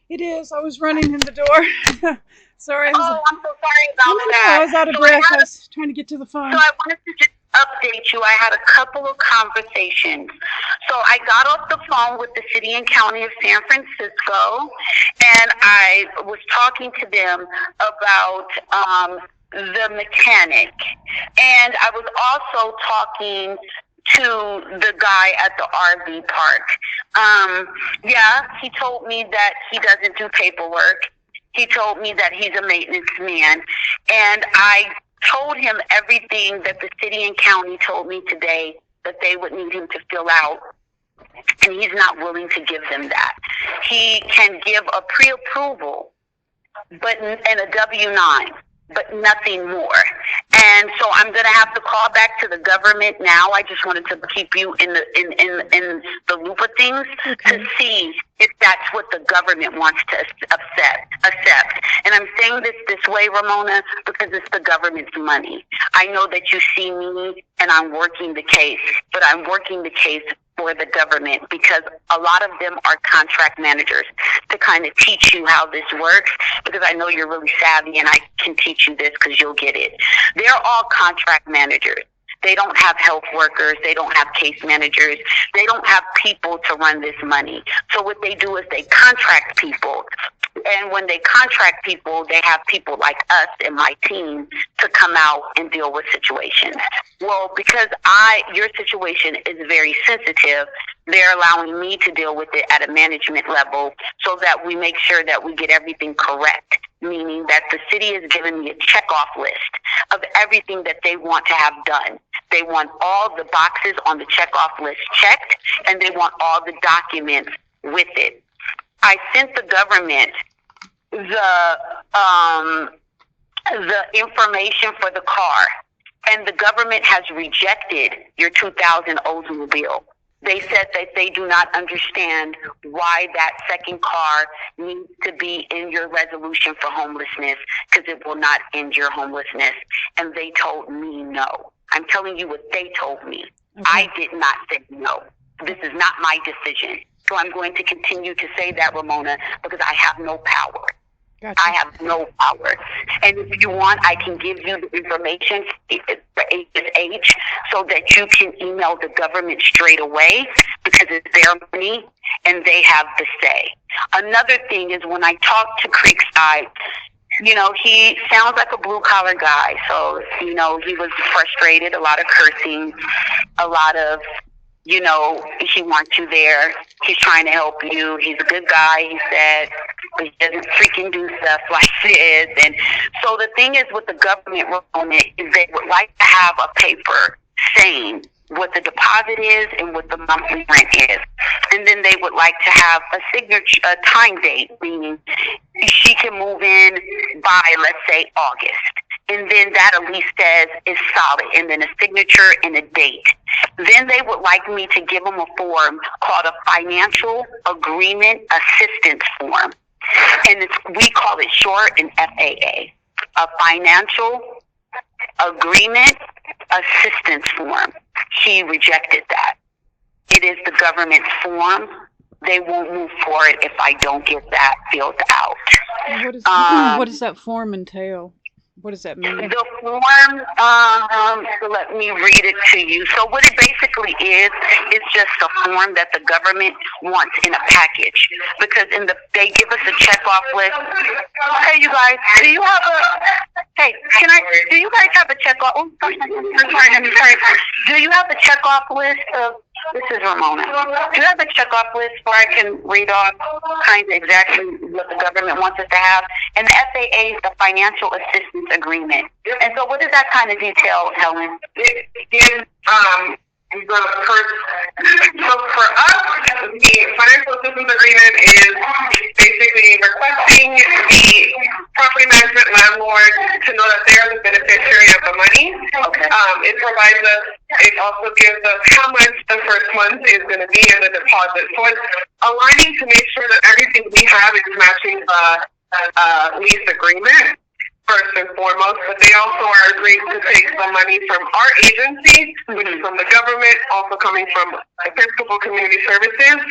It is. I was running in the door. Sorry, Oh, I'm so sorry about I that. was out of So I breath. I had a, was trying to get to the so phone. I wanted to just update you. I had a couple of conversations. So I got off the phone with the city and county of San Francisco, and I was talking to them about the mechanic, and I was also talking to the guy at the RV park. Yeah, he told me that he doesn't do paperwork. He told me that he's a maintenance man, and I told him everything that the city and county told me today that they would need him to fill out, and he's not willing to give them that. He can give a pre-approval, but and a W-9, but nothing more. And so I'm going to have to call back to the government now. I just wanted to keep you in the loop of things to see if that's what the government wants to accept. And I'm saying this way, Ramona, because it's the government's money. I know that you see me and I'm working the case, but I'm working the case for the government because a lot of them are contract managers to kind of teach you how this works, because I know you're really savvy and I can teach you this because you'll get it. They're all contract managers. They don't have health workers. They don't have case managers. They don't have people to run this money. So what they do is they contract people. And when they contract people, they have people like us and my team to come out and deal with situations. Well, because your situation is very sensitive, they're allowing me to deal with it at a management level so that we make sure that we get everything correct, meaning that the city is giving me a check-off list of everything that they want to have done. They want all the boxes on the check-off list checked, and they want all the documents with it. I sent the government the information for the car, and the government has rejected your 2000 Oldsmobile. They said that they do not understand why that second car needs to be in your resolution for homelessness, because it will not end your homelessness. And they told me no. I'm telling you what they told me. Okay. I did not say no. This is not my decision. So I'm going to continue to say that, Ramona, because I have no power. Gotcha. I have no power. And if you want, I can give you the information for HSH so that you can email the government straight away, because it's their money and they have the say. Another thing is, when I talk to Creekside, he sounds like a blue-collar guy. So, he was frustrated, a lot of cursing, a lot of, he wants you there. He's trying to help you. He's a good guy, he said, but he doesn't freaking do stuff like this. And so the thing is with the government on it is they would like to have a paper saying what the deposit is and what the monthly rent is. And then they would like to have a signature, a time date, meaning she can move in by, let's say, August. And then that at least says is solid, and then a signature and a date. Then they would like me to give them a form called a financial agreement assistance form. And we call it short an FAA, a financial agreement assistance form. She rejected that. It is the government's form. They won't move forward if I don't get that filled out. What does that form entail? What does that mean? The form, so let me read it to you. So what it basically is just a form that the government wants in a package. Because they give us a check-off list. Hey, you guys, do you guys have a check-off? Oh, sorry. Do you have a check-off list of, this is Ramona. Do you have a check-off list where I can read off kind of exactly what the government wants us to have? And the FAA is the Financial Assistance Agreement. And so what does that kind of detail, Helen? So for us, the financial assistance agreement is basically requesting the property management landlord to know that they are the beneficiary of the money. Okay. It provides us, it also gives us how much the first month is going to be in the deposit. So it's aligning to make sure that everything we have is matching the lease agreement. first and foremost, but they also are agreeing to take some money from our agency, which is from the government, also coming from Episcopal Community Services.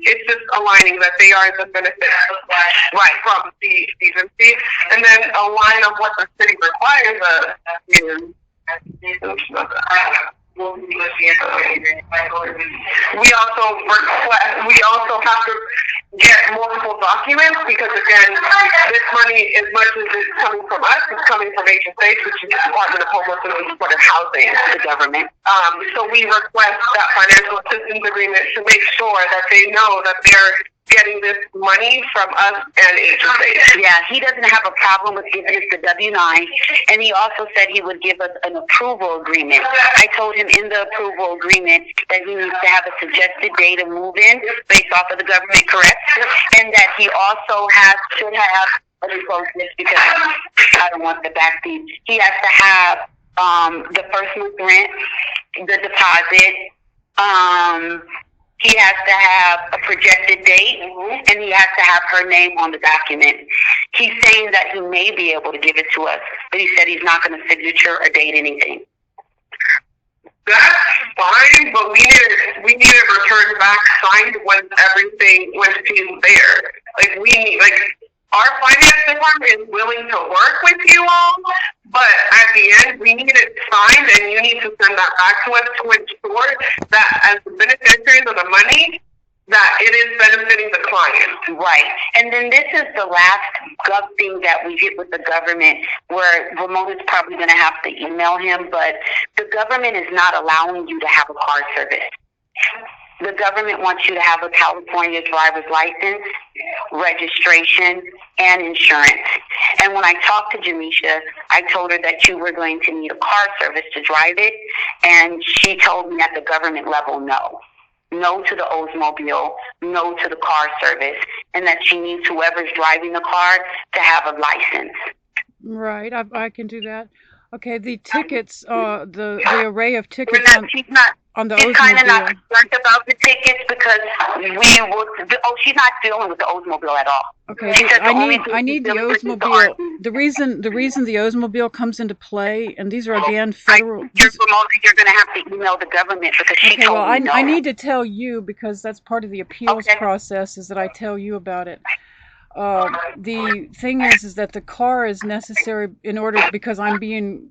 It's just aligning that they are the benefit right from the agency. And then a line of what the city requires us is we also have to get multiple documents because again, this money, as much as it's coming from us, it's coming from HSH, which is the Department of Homelessness and Supportive Housing, the government. So we request that financial assistance agreement to make sure that they know that they're getting this money from us and HSH. Yeah, he doesn't have a problem with giving us the W-9, and he also said he would give us an approval agreement. I told him in the approval agreement that he needs to have a suggested date of move-in based off of the government, correct? And that he also should have, let me close this because I don't want the backseat. He has to have the first month rent, the deposit, he has to have a projected date, and he has to have her name on the document. He's saying that he may be able to give it to us, but he said he's not going to signature or date anything. That's fine, but we need it returned back signed when she's there. Our finance department is willing to work with you all, but at the end, we need it signed, and you need to send that back to us to ensure that as the beneficiaries of the money, that it is benefiting the client. Right. And then this is the last gov thing that we get with the government, where Ramona's probably going to have to email him, but the government is not allowing you to have a car service. The government wants you to have a California driver's license, registration, and insurance. And when I talked to Jamisha, I told her that you were going to need a car service to drive it, and she told me at the government level, no. No to the Oldsmobile, no to the car service, and that she needs whoever's driving the car to have a license. Right, I can do that. Okay, the tickets, the array of tickets on the Oldsmobile. She's kind of not concerned about the tickets because she's not dealing with the Oldsmobile at all. Okay, I need the Oldsmobile. The reason the Oldsmobile comes into play, and these are again federal. You're going to have to email the government because she told me no. I need to tell you because that's part of the appeals process is that I tell you about it. The thing is that the car is necessary in order because I'm being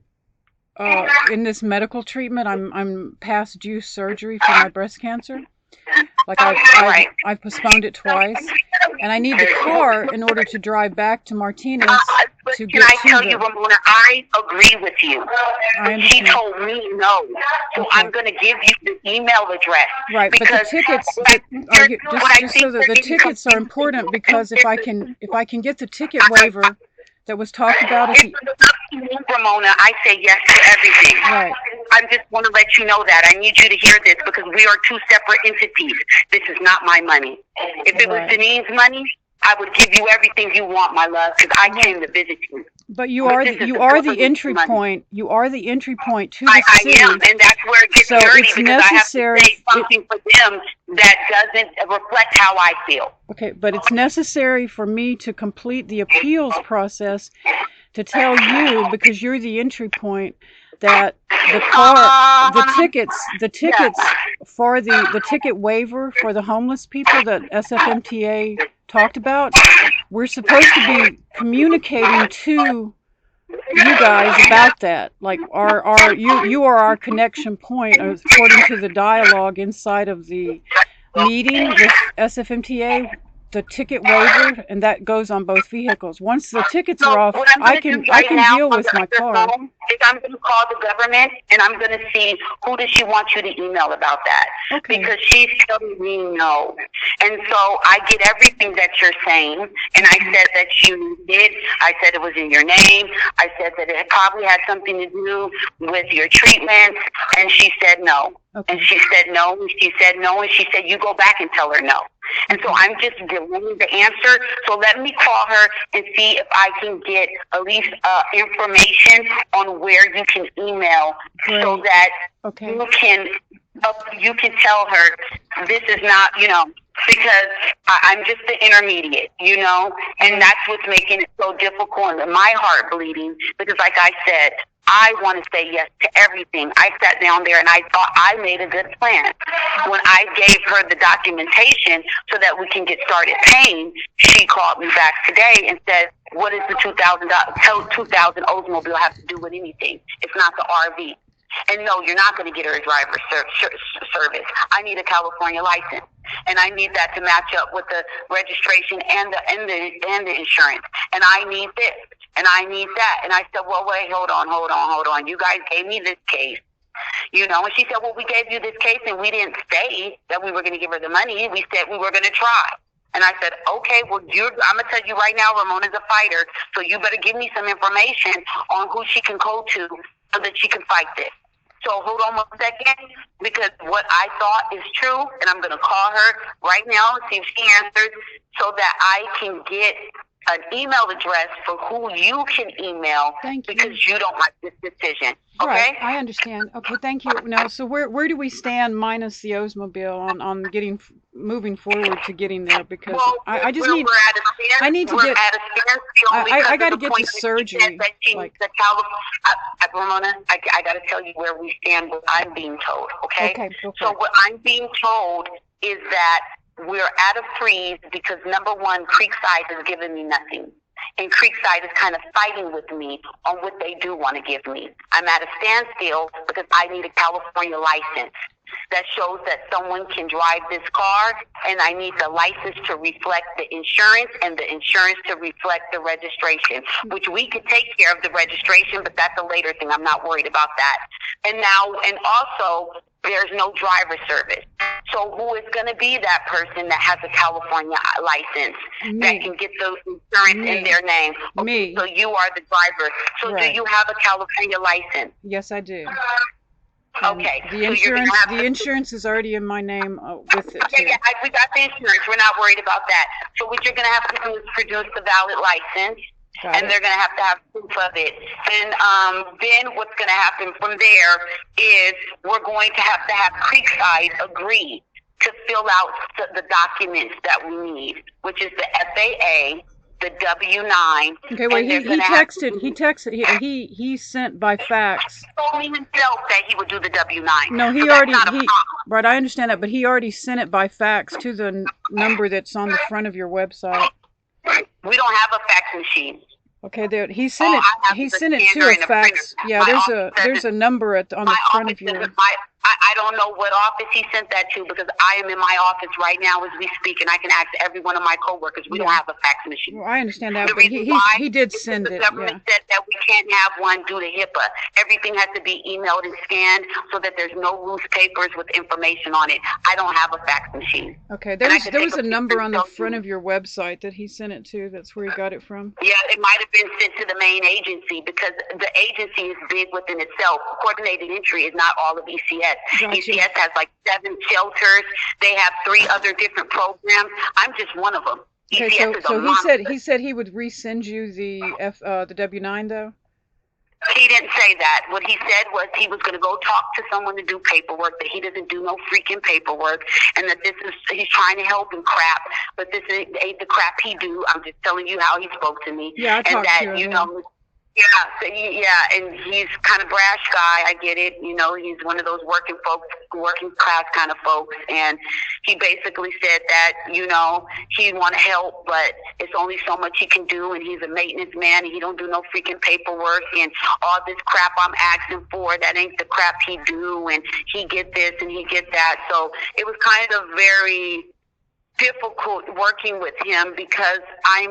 in this medical treatment. I'm past due surgery for my breast cancer. Like I've postponed it twice, and I need the car in order to drive back to Martinez to get to Can I tell you, Ramona, I agree with you. She told me no, so I'm going to give you the email address. Right, but the tickets, just so that the tickets are important because if I can get the ticket waiver that was talked about. Ramona, I say yes to everything. Right. I just want to let you know that. I need you to hear this because we are two separate entities. This is not my money. If it was Janine's money, I would give you everything you want, my love, because I came to visit you. But you are the entry point. You are the entry point to the city. I am, and that's where it gets dirty because I have to say something for them that doesn't reflect how I feel. Okay, but it's necessary for me to complete the appeals process to tell you, because you're the entry point, that the tickets for the ticket waiver for the homeless people that SFMTA talked about, we're supposed to be communicating to you guys about that. Like you are our connection point according to the dialogue inside of the meeting with SFMTA. The ticket waiver, and that goes on both vehicles. Once the tickets are off, I can deal with my car. I'm going to call the government, and I'm going to see who does she want you to email about that. Okay. Because she's telling me no. And so I get everything that you're saying, and I said that you did. I said it was in your name. I said that it probably had something to do with your treatment, and she said no. Okay. And she said no, and she said no, and she said you go back and tell her no. And so I'm just delaying the answer. So let me call her and see if I can get at least information on where you can email so that you can You can tell her this is not, because I'm just the intermediate, and that's what's making it so difficult and my heart bleeding because, like I said, I want to say yes to everything. I sat down there and I thought I made a good plan. When I gave her the documentation so that we can get started paying, she called me back today and said, what does the $2,000 Oldsmobile have to do with anything? It's not the RV. And no, you're not going to get her a driver's service. I need a California license, and I need that to match up with the registration and the insurance. And I need this, and I need that. And I said, well, wait, hold on. You guys gave me this case, And she said, well, we gave you this case, and we didn't say that we were going to give her the money. We said we were going to try. And I said, okay, well, I'm going to tell you right now, Ramona's a fighter, so you better give me some information on who she can go to so that she can fight this. So hold on 1 second, because what I thought is true, and I'm going to call her right now and see if she answers so that I can get an email address for who you can email. Thank you. Because you don't like this decision. Okay? Right, I understand. Okay, thank you. Now, so where do we stand minus the Oldsmobile on moving forward to getting there? Because I just need. I need to get. I got to get to surgery. Ramona, I got to tell you where we stand. What I'm being told. Okay. Okay. So what I'm being told is that we're at a freeze because number one, Creekside has given me nothing. And Creekside is kind of fighting with me on what they do want to give me. I'm at a standstill because I need a California license that shows that someone can drive this car, and I need the license to reflect the insurance and the insurance to reflect the registration, which we could take care of the registration, but that's a later thing. I'm not worried about that. And also, there's no driver service. So who is going to be that person that has a California license that can get those insurance in their name? Okay, Me. So you are the driver. So right. Do you have a California license? Yes, I do. Okay. The insurance is already in my name with it too. Yeah, we got the insurance. We're not worried about that. So what you're going to have to do is produce the valid license. And they're going to have proof of it. And then what's going to happen from there is we're going to have Creekside agree to fill out the documents that we need, which is the FAA, the W-9. Okay, well, he sent by fax. He told me himself that he would do the W-9. No, right, I understand that, but he already sent it by fax to the number that's on the front of your website. We don't have a fax machine. Okay, he sent it to a fax. Yeah, there's a number on the front of your. I don't know what office he sent that to because I am in my office right now as we speak, and I can ask every one of my coworkers. We don't have a fax machine. Well, I understand that, but he did send it. The government said that we can't have one due to HIPAA. Everything has to be emailed and scanned so that there's no loose papers with information on it. I don't have a fax machine. Okay, there was a number on the front of your website that he sent it to. That's where he got it from. Yeah, it might have been sent to the main agency because the agency is big within itself. Coordinated entry is not all of ECS. Gotcha. ECS has like 7 shelters. They have 3 other different programs. I'm just one of them. Okay, ECS so he said he would resend you the W-9 though. He didn't say that. What he said was he was going to go talk to someone to do paperwork, that he doesn't do no freaking paperwork, and that he's trying to help and crap, but this ain't the crap he do. I'm just telling you how he spoke to me. Yeah, I talked to him. And he's kind of brash guy. I get it. He's one of those working class kind of folks. And he basically said that, he want to help, but it's only so much he can do. And he's a maintenance man, and he don't do no freaking paperwork. And all this crap I'm asking for, that ain't the crap he do. And he get this and he get that. So it was kind of very difficult working with him because I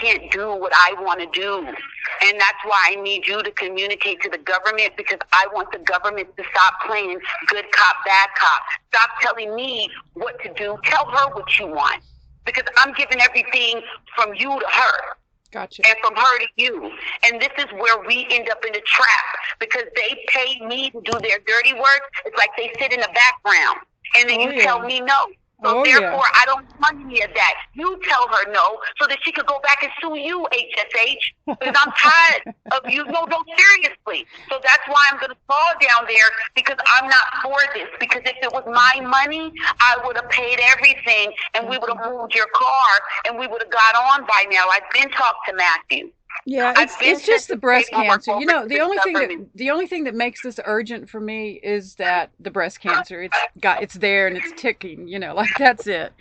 can't do what I want to do. And that's why I need you to communicate to the government, because I want the government to stop playing good cop, bad cop. Stop telling me what to do. Tell her what you want, because I'm giving everything from you to her. Gotcha. And from her to you. And this is where we end up in a trap, because they pay me to do their dirty work. It's like they sit in the background, and then you tell me no. So Oh, yeah. therefore, I don't want any of that. You tell her no, so that she could go back and sue you, HSH, because I'm tired of you. No, seriously. So that's why I'm going to call down there, because I'm not for this. Because if it was my money, I would have paid everything, and we would have moved your car, and we would have got on by now. I've been talked to Matthew. Yeah, it's just the breast cancer. You know, the only thing that makes this urgent for me is that the breast cancer. It's there and it's ticking. You know, like that's it.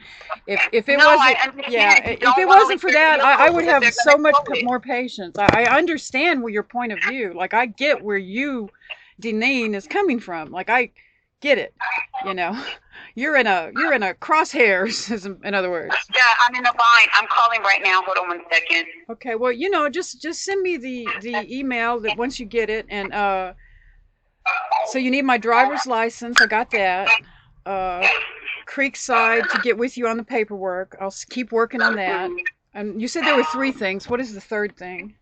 If it if it wasn't for that, I would have so much more patience. I understand your point of view. Like I get where you, Deneen, is coming from. Like I get it. You know, you're in a crosshairs. In other words. Yeah, I'm in a bind. I'm calling right now. Hold on 1 second. Okay, well, you know, just send me the email that once you get it, and so you need my driver's license. I got that. Creekside to get with you on the paperwork. I'll keep working on that. And you said there were 3 things. What is the 3rd thing?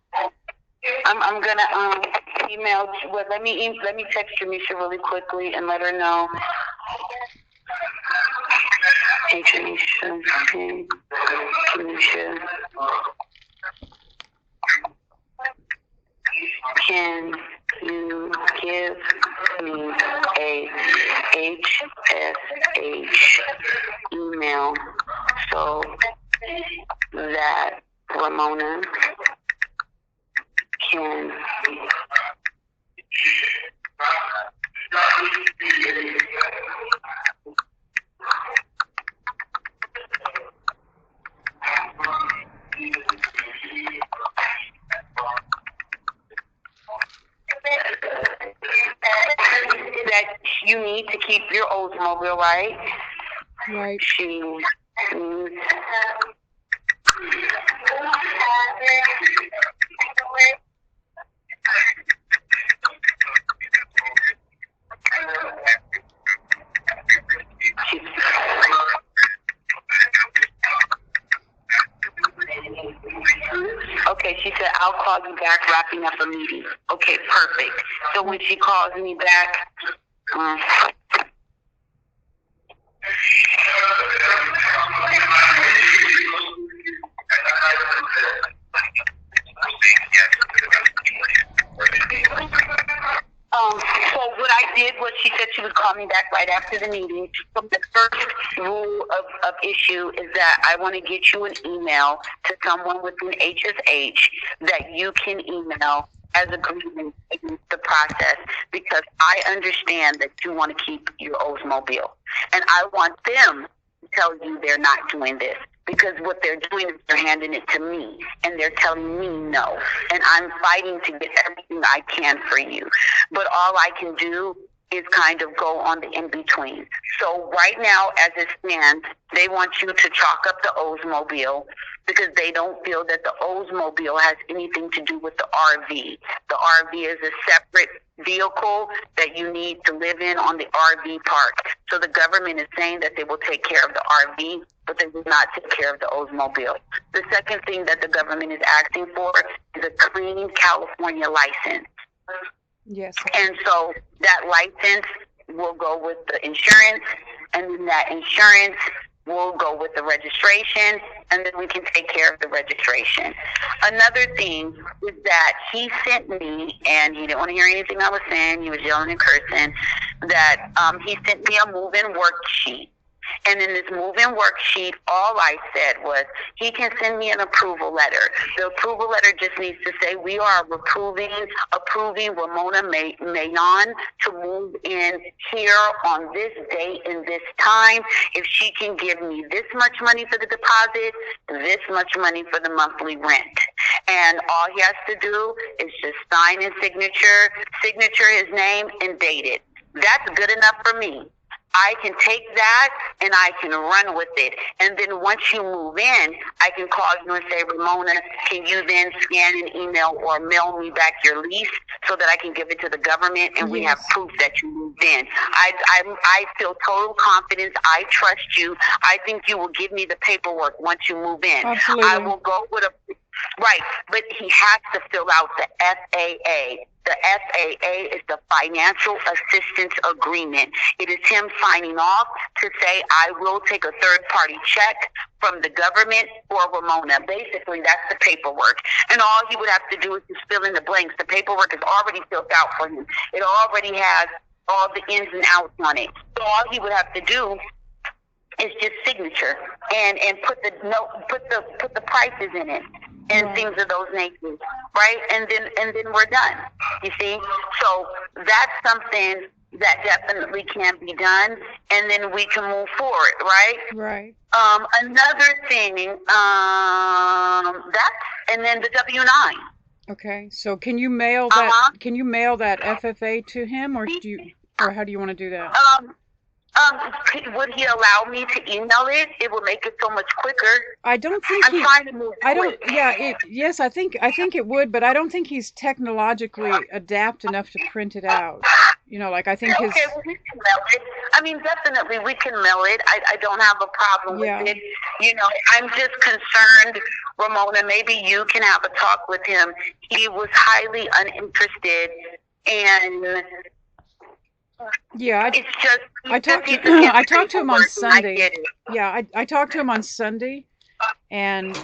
I'm gonna email. Well, let me text Janisha really quickly and let her know. Hey, Janisha. Hey, Janisha. Can you give me a HSH email so that Ramona can that you need to keep your Oldsmobile, right? Right. She needs Okay, she said, I'll call you back wrapping up a meeting. Okay, perfect. So when she calls me back, so what I did was she said she would call me back right after the meeting. So the first rule of issue is that I want to get you an email to someone within HSH that you can email as a grievance against the process, because I understand that you want to keep your Oldsmobile. And I want them to tell you they're not doing this, because what they're doing is they're handing it to me, and they're telling me no. And I'm fighting to get everything I can for you. But all I can do is kind of go on the in-between. So right now, as it stands, they want you to chalk up the Oldsmobile, because they don't feel that the Oldsmobile has anything to do with the RV. The RV is a separate vehicle that you need to live in on the RV park. So the government is saying that they will take care of the RV, but they will not take care of the Oldsmobile. The second thing that the government is asking for is a clean California license. Yes. And so that license will go with the insurance, and then that insurance will go with the registration, and then we can take care of the registration. Another thing is that he sent me, and he didn't want to hear anything I was saying, he was yelling and cursing, that he sent me a move-in worksheet. And in this move-in worksheet, all I said was, he can send me an approval letter. The approval letter just needs to say, we are approving Ramona Mayon to move in here on this date and this time. If she can give me this much money for the deposit, this much money for the monthly rent. And all he has to do is just sign his signature his name, and date it. That's good enough for me. I can take that and I can run with it. And then once you move in, I can call you and say, Ramona, can you then scan an email or mail me back your lease so that I can give it to the government and we have proof that you moved in. I feel total confidence. I trust you. I think you will give me the paperwork once you move in. Absolutely. I will go with Right, but he has to fill out the FAA. The FAA is the Financial Assistance Agreement. It is him signing off to say, I will take a third-party check from the government for Ramona. Basically, that's the paperwork. And all he would have to do is just fill in the blanks. The paperwork is already filled out for him. It already has all the ins and outs on it. So all he would have to do is just signature and put the prices in it and things of those natures, right? And then we're done. You see? So that's something that definitely can be done, and then we can move forward, right? Right. Another thing, and then the W-9. Okay. So can you mail that? Can you mail that FFA to him, or how do you want to do that? Would he allow me to email it? It would make it so much quicker. I don't think I'm trying to move quick. Yes, I think it would, but I don't think he's technologically adept enough to print it out. You know, like I think his. Okay, well, we can mail it. I mean, definitely we can mail it. I don't have a problem with it. You know, I'm just concerned, Ramona, maybe you can have a talk with him. He was highly uninterested, and yeah, it's just I talked to him on Sunday. Yeah, I talked to him on Sunday, and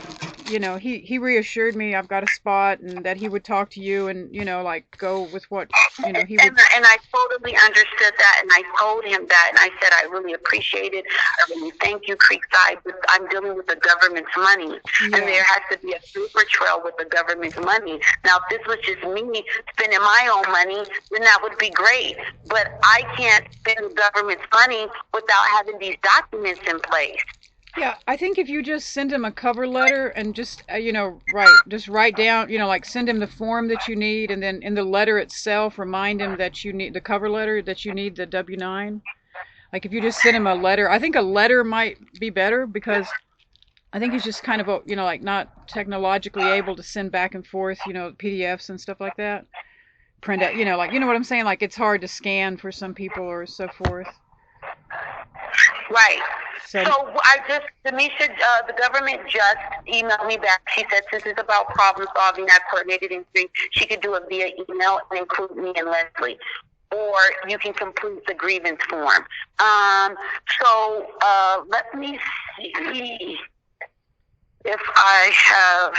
you know, he reassured me I've got a spot and that he would talk to you and, you know, like go with what, you know, he would. And I totally understood that, and I told him that, and I said I really appreciate it. I really thank you, Creekside, but I'm dealing with the government's money, and there has to be a paper trail with the government's money. Now, if this was just me spending my own money, then that would be great, but I can't spend the government's money without having these documents in place. Yeah, I think if you just send him a cover letter and just, you know, write down, you know, like send him the form that you need, and then in the letter itself, remind him that you need the cover letter, that you need the W-9. Like if you just send him a letter, I think a letter might be better because I think he's just kind of, you know, like not technologically able to send back and forth, you know, PDFs and stuff like that. Print out, you know, like, you know what I'm saying? Like it's hard to scan for some people or so forth. Right. So Demisha, the government just emailed me back. She said since it's about problem solving that coordinated entry, she could do it via email and include me and Leslie. Or you can complete the grievance form. So let me see if I have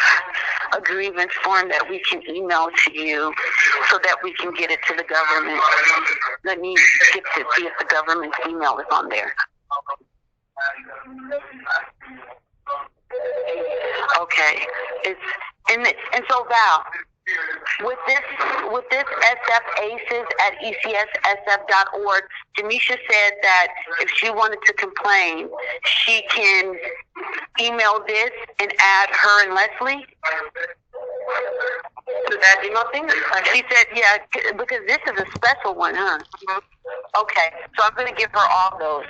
a grievance form that we can email to you so that we can get it to the government. Let me get to see if the government's email is on there. Okay, and so Val, with this sfaces at ECSSF.org, Demisha said that if she wanted to complain, she can email this and add her and Leslie to that email thing. She said, yeah, because this is a special one, huh? Okay, so I'm going to give her all those.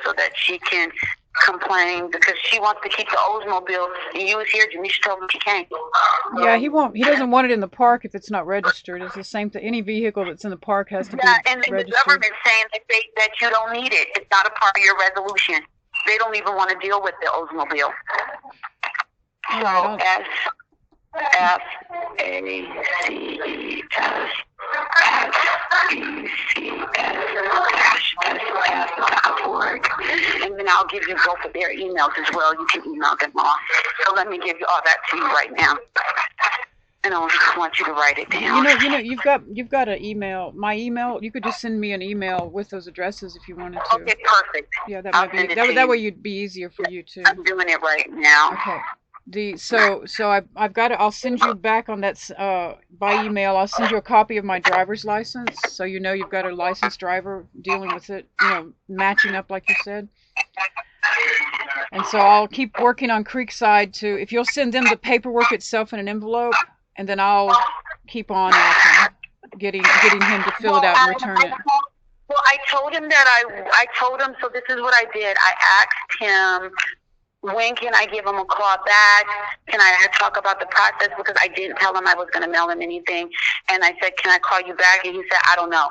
So that she can complain because she wants to keep the Oldsmobile. And you was here, Demisha told me she can't. Yeah, he won't. He doesn't want it in the park if it's not registered. It's the same thing. Any vehicle that's in the park has to be registered. And the government's saying that you don't need it. It's not a part of your resolution. They don't even want to deal with the Oldsmobile. So SFACES@ECSSF.org, and then I'll give you both of their emails as well. You can email them off. So let me give you all that to you right now. And I want you to write it down. You know, you've got an email. My email. You could just send me an email with those addresses if you wanted to. Okay, perfect. Yeah, that way you'd be easier for you too. I'm doing it right now. Okay. I've got it. I'll send you back on that by email. I'll send you a copy of my driver's license, so you know you've got a licensed driver dealing with it. You know, matching up like you said. And so I'll keep working on Creekside to. If you'll send them the paperwork itself in an envelope, and then I'll keep on getting him to fill it out and return it. Well, I told him that I told him. So this is what I did. I asked him, when can I give him a call back? Can I talk about the process? Because I didn't tell him I was going to mail him anything. And I said, can I call you back? And he said, I don't know.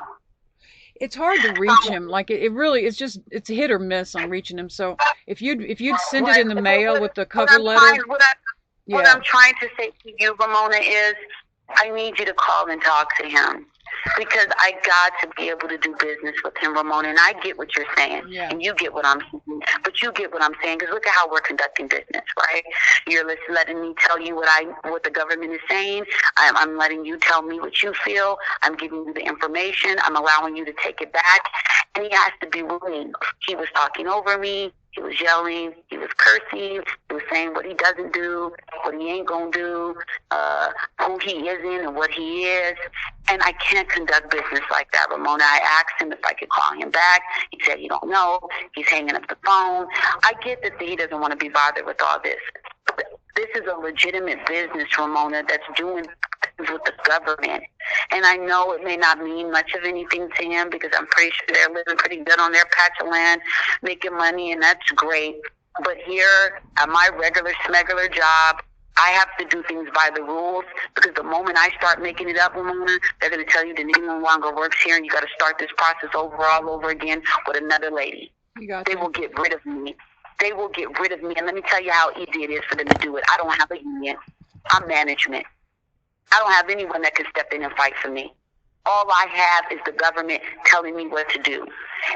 It's hard to reach him. Like it really, it's hit or miss on reaching him. So if you'd send it in the mail with the cover letter. What Yeah. I'm trying to say to you, Ramona, is I need you to call and talk to him because I got to be able to do business with him, Ramona. And I get what you're saying, Yeah. and you get what I'm saying, but you get what I'm saying because look at how we're conducting business, right? You're letting me tell you what the government is saying. I'm letting you tell me what you feel. I'm giving you the information. I'm allowing you to take it back, and he has to be willing. He was talking over me. He was yelling. He was cursing. He was saying what he doesn't do, what he ain't gonna do, who he isn't, and what he is. And I can't conduct business like that, Ramona. I asked him if I could call him back. He said he don't know. He's hanging up the phone. I get that he doesn't want to be bothered with all this. But this is a legitimate business, Ramona, that's doing things with the government. And I know it may not mean much of anything to him because I'm pretty sure they're living pretty good on their patch of land, making money, and that's great. But here at my regular smuggler job, I have to do things by the rules because the moment I start making it up, Ramona, they're going to tell you that he no longer works here and you got to start this process all over again with another lady. They will get rid of me. They will get rid of me. And let me tell you how easy it is for them to do it. I don't have a union. I'm management. I don't have anyone that can step in and fight for me. All I have is the government telling me what to do.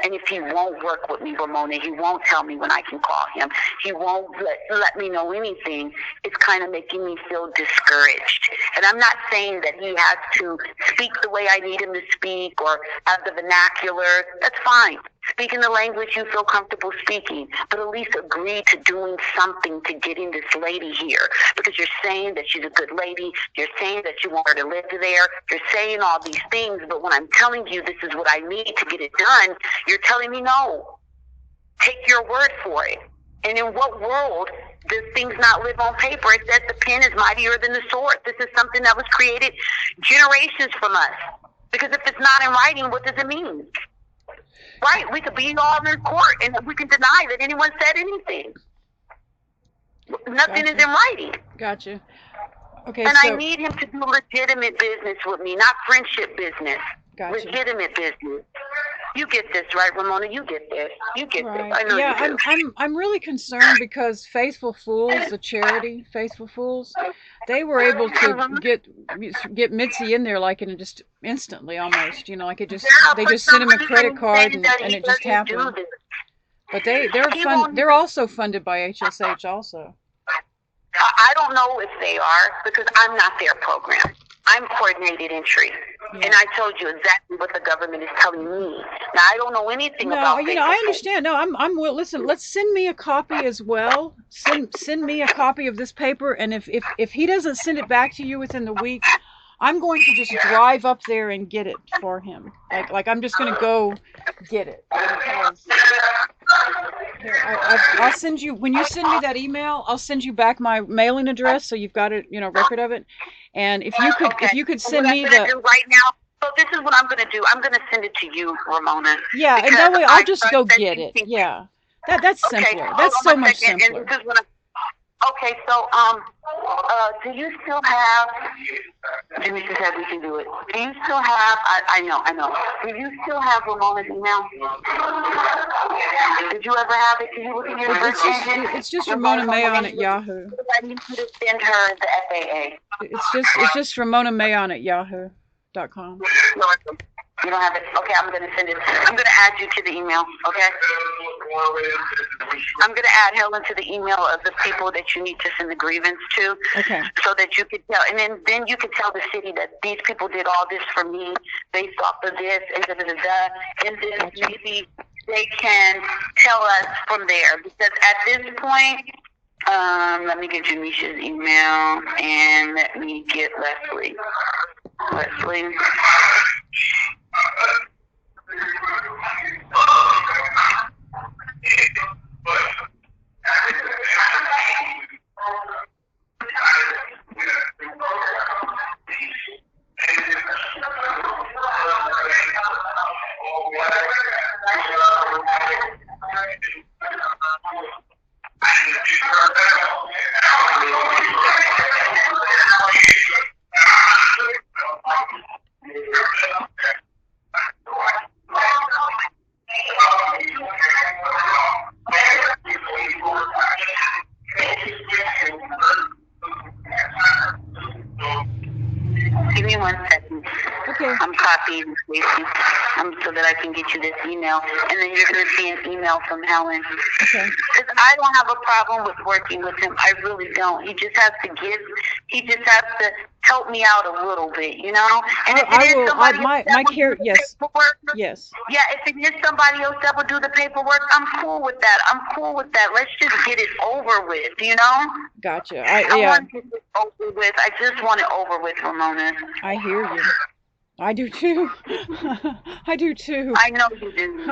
And if he won't work with me, Ramona, he won't tell me when I can call him. He won't let me know anything. It's kind of making me feel discouraged. And I'm not saying that he has to speak the way I need him to speak or have the vernacular. That's fine. Speak in the language you feel comfortable speaking, but at least agree to doing something to getting this lady here. Because you're saying that she's a good lady. You're saying that you want her to live there. You're saying all these things, but when I'm telling you this is what I need to get it done, you're telling me no. Take your word for it. And in what world does things not live on paper? It says the pen is mightier than the sword. This is something that was created generations from us. Because if it's not in writing, what does it mean? Right, we could be all in court and we can deny that anyone said anything. Nothing is in writing. Gotcha. Okay, and so I need him to do legitimate business with me, not friendship business. Gotcha. Legitimate business. You get this, right, Ramona? You get this. You get right. this. I know Yeah, you do. I'm really concerned because Faithful Fools, the charity Faithful Fools, they were able to get Mitzi in there like in just instantly almost, you know, like it just they just sent him a credit card and it just happened. But they're also funded by HSH also. I don't know if they are because I'm not their program. I'm coordinated entry. Yeah. And I told you exactly what the government is telling me. Now, I don't know anything about you know, I understand. No, I'm listen, let's send me a copy as well. Send me a copy of this paper, and if he doesn't send it back to you within the week, I'm going to just drive up there and get it for him. Like I'm just going to go get it. I'll send you, when you send me that email, I'll send you back my mailing address so you've got it, you know, record of it. And if you could send me the right now. So this is what I'm going to do. I'm going to send it to you, Ramona. Yeah, and that way I'll just go get it. Yeah, that's simpler. That's so much simpler. And this is what okay, so do you still have? Jimmy said we can do it. Do you still have? I know. Do you still have Ramona's email? Did you ever have it? Can you look at your search engine? It's just Ramona Mayon at Yahoo. I need you to send her the FAA. It's just Ramona Mayon at Yahoo.com. You don't have it? Okay, I'm going to send it. I'm going to add you to the email, okay? I'm going to add Helen to the email of the people that you need to send the grievance to. Okay. So that you could tell, and then you could tell the city that these people did all this for me based off of this, and da-da-da-da, and then maybe they can tell us from there. Because at this point, let me get Jamisha's email, and let me get Leslie. Leslie. me 1 second. Okay. I'm copying and pasting so that I can get you this email. And then you're going to see an email from Helen. Okay. Because I don't have a problem with working with him. I really don't. He just has to help me out a little bit, you know? And if it is somebody else that will do the paperwork, yes. Yeah, if it is somebody else that will do the paperwork, I'm cool with that. Let's just get it over with, you know? Gotcha. I want to get it over with. I just want it over with, Ramona. I hear you. I do too. I do too. I know you do.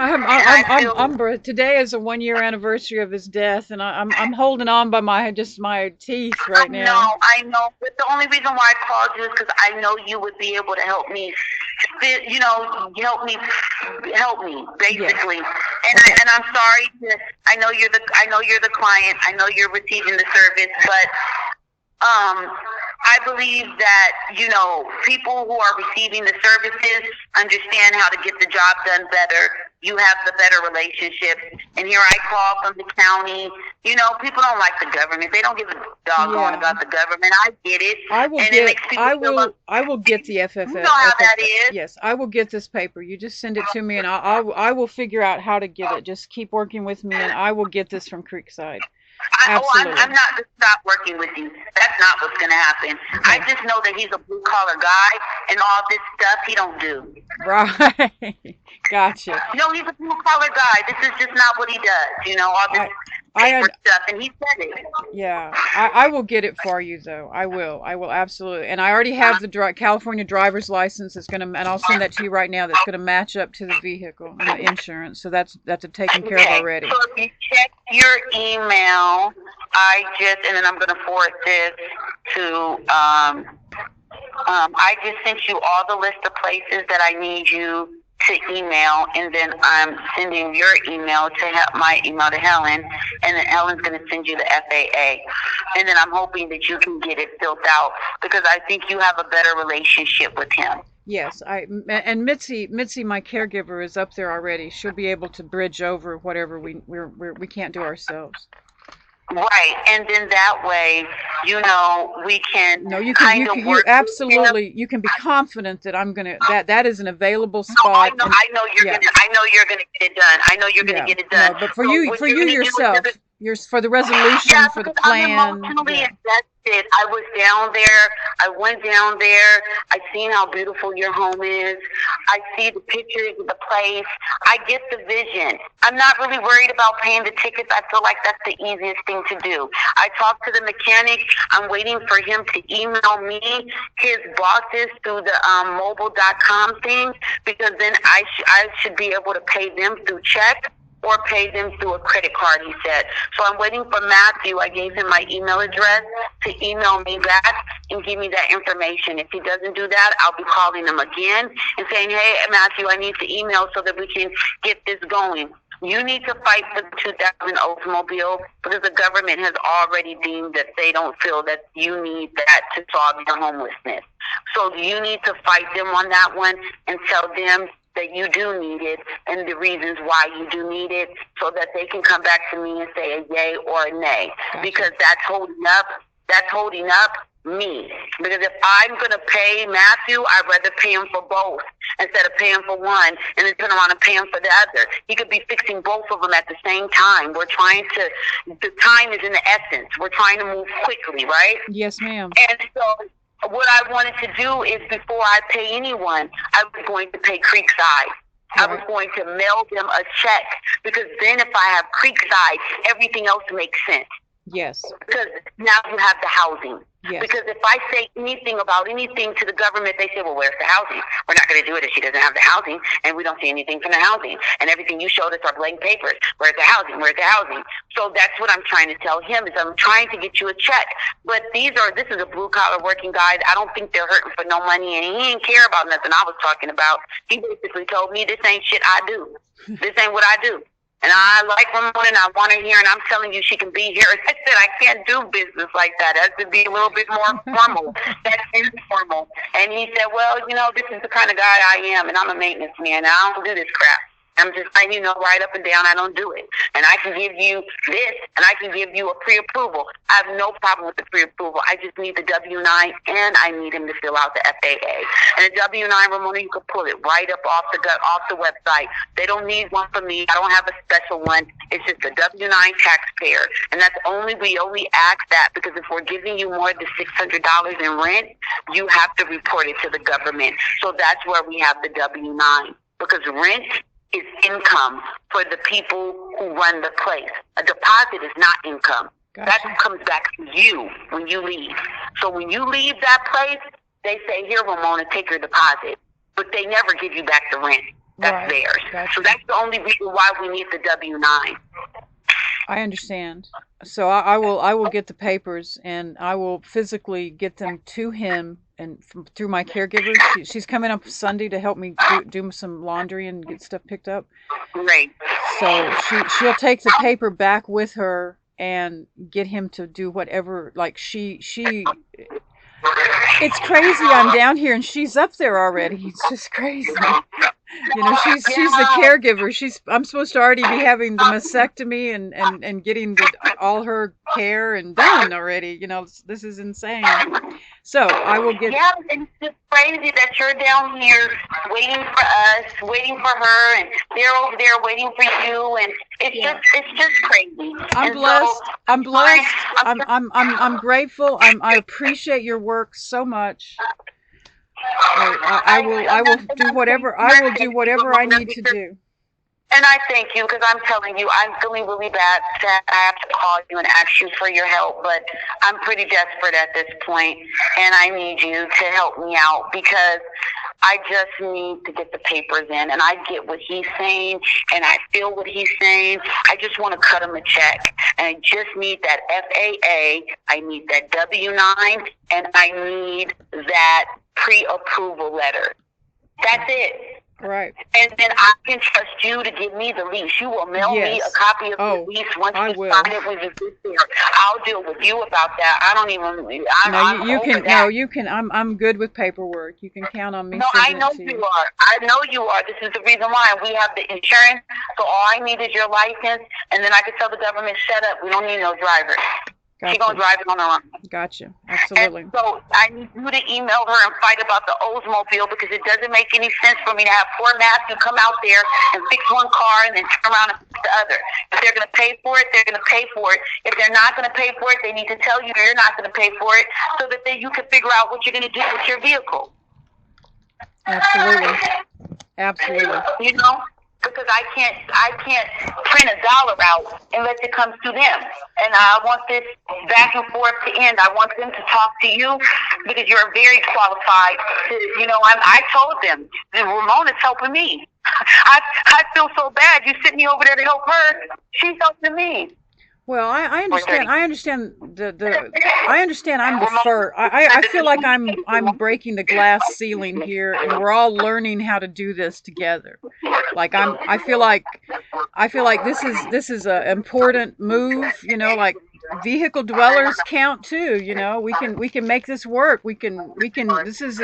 Today is a 1-year anniversary of his death, and I'm holding on by my teeth right now. I know. But the only reason why I called you is because I know you would be able to help me. You know, help me, basically. Yes. And I'm sorry. I know you're the client. I know you're receiving the service, but I believe that, you know, people who are receiving the services understand how to get the job done better. You have the better relationship. And here I call from the county. You know, people don't like the government. They don't give a doggone about the government. I get it. I will get the FFF. You know how that is. Yes, I will get this paper. You just send it to me, and I will figure out how to get it. Just keep working with me, and I will get this from Creekside. Absolutely. I'm not going to stop working with you. That's not what's going to happen. Okay. I just know that he's a blue-collar guy, and all this stuff he don't do. Right. Gotcha. No, he's a blue-collar guy. This is just not what he does, you know, all this paper stuff, and he said it. Yeah. I will get it for you, though. I will absolutely. And I already have the California driver's license. And I'll send that to you right now. That's going to match up to the vehicle and the insurance. So that's taken care of already. So if you check your email, and then I'm going to forward this to, I just sent you all the list of places that I need you to email, and then I'm sending your email my email to Helen, and then Helen's going to send you the FAA, and then I'm hoping that you can get it filled out, because I think you have a better relationship with him. Yes, and Mitzi, my caregiver, is up there already. She'll be able to bridge over whatever we can't do ourselves. Right, and then that way, you know, we can. No, you absolutely. You can be confident that I'm gonna. That is an available spot. No, I know you're gonna get it done. I know you're gonna get it done. No, but for you yourself, for the resolution, for the plan. I'm emotionally invested. I was down there. I went down there. I seen how beautiful your home is. I see the pictures of the place. I get the vision. I'm not really worried about paying the tickets. I feel like that's the easiest thing to do. I talked to the mechanic. I'm waiting for him to email me his bosses through the mobile.com thing, because then I should be able to pay them through check or pay them through a credit card, he said. So I'm waiting for Matthew. I gave him my email address to email me back and give me that information. If he doesn't do that, I'll be calling him again and saying, hey, Matthew, I need the email so that we can get this going. You need to fight for the 2000 Oldsmobile, because the government has already deemed that they don't feel that you need that to solve your homelessness. So you need to fight them on that one and tell them that you do need it and the reasons why you do need it, so that they can come back to me and say a yay or a nay. Gotcha. Because that's holding up me. Because if I'm going to pay Matthew, I'd rather pay him for both instead of paying for one and then turn around and pay him for the other. He could be fixing both of them at the same time. The time is in the essence. We're trying to move quickly, right? Yes, ma'am. And so what I wanted to do is, before I pay anyone, I was going to pay Creekside. Right. I was going to mail them a check, because then if I have Creekside, everything else makes sense. Yes. Because now you have the housing. Yes. Because if I say anything about anything to the government, they say, well, where's the housing? We're not going to do it if she doesn't have the housing, and we don't see anything from the housing. And everything you showed us are blank papers. Where's the housing? Where's the housing? So that's what I'm trying to tell him, is I'm trying to get you a check. But this is a blue-collar working guy. I don't think they're hurting for no money, and he didn't care about nothing I was talking about. He basically told me, this ain't shit I do. This ain't what I do. And I like Ramona, and I want her here, and I'm telling you she can be here. I said, I can't do business like that. It has to be a little bit more formal. That's informal. And he said, well, you know, this is the kind of guy I am, and I'm a maintenance man. I don't do this crap. I'm just letting you know right up and down I don't do it. And I can give you this, and I can give you a pre-approval. I have no problem with the pre-approval. I just need the W-9, and I need him to fill out the FAA. And the W-9, Ramona, you can pull it right up off the website. They don't need one for me. I don't have a special one. It's just a W-9 taxpayer. And we only ask that because if we're giving you more than $600 in rent, you have to report it to the government. So that's where we have the W-9, because rent is income for the people who run the place. A deposit is not income. Gotcha. That comes back to you when you leave. So when you leave that place, they say, here, Ramona, take your deposit. But they never give you back the rent. That's theirs. Gotcha. So that's the only reason why we need the W-9. I understand. So I will get the papers, and I will physically get them to him and through my caregiver. She's coming up Sunday to help me do some laundry and get stuff picked up. Great. So she'll take the paper back with her and get him to do whatever. Like she it's crazy. I'm down here and she's up there already. It's just crazy. You know, she's the caregiver. I'm supposed to already be having the mastectomy and getting all her care and done already. You know, this is insane. So I will get. Yeah, it's just crazy that you're down here waiting for us, waiting for her, and they're over there waiting for you, and it's just crazy. I'm blessed. I'm blessed. I'm grateful. I appreciate your work so much. I will do whatever I need to do. And I thank you, because I'm telling you, I'm feeling really bad that I have to call you and ask you for your help, but I'm pretty desperate at this point, and I need you to help me out, because I just need to get the papers in, and I get what he's saying, and I feel what he's saying. I just want to cut him a check, and I just need that FAA, I need that W-9, and I need that pre-approval letter. That's it. Right. And then I can trust you to give me the lease. You will mail me a copy of the lease once you sign it when you get there. I'll deal with you about that. I don't even. You can. I'm good with paperwork. You can count on me. No, I know you are. I know you are. This is the reason why we have the insurance. So all I need is your license, and then I can tell the government, shut up. We don't need no driver. Gotcha. She's going to drive it on her own. Gotcha. Absolutely. And so I need you to email her and fight about the Oldsmobile, because it doesn't make any sense for me to have poor Matthew come out there and fix one car and then turn around and fix the other. If they're going to pay for it, they're going to pay for it. If they're not going to pay for it, they need to tell you you're not going to pay for it, so that then you can figure out what you're going to do with your vehicle. Absolutely. Absolutely. You know? Because I can't print a dollar out unless it comes to them. And I want this back and forth to end. I want them to talk to you, because you're very qualified to, you know, I told them, Ramona's helping me. I feel so bad. You sent me over there to help her. She's helping me. Well, I understand. I understand I understand. I'm the first. I feel like I'm breaking the glass ceiling here, and we're all learning how to do this together. Like I feel like this is a important move. You know, like vehicle dwellers count too. You know, we can make this work. We can. This is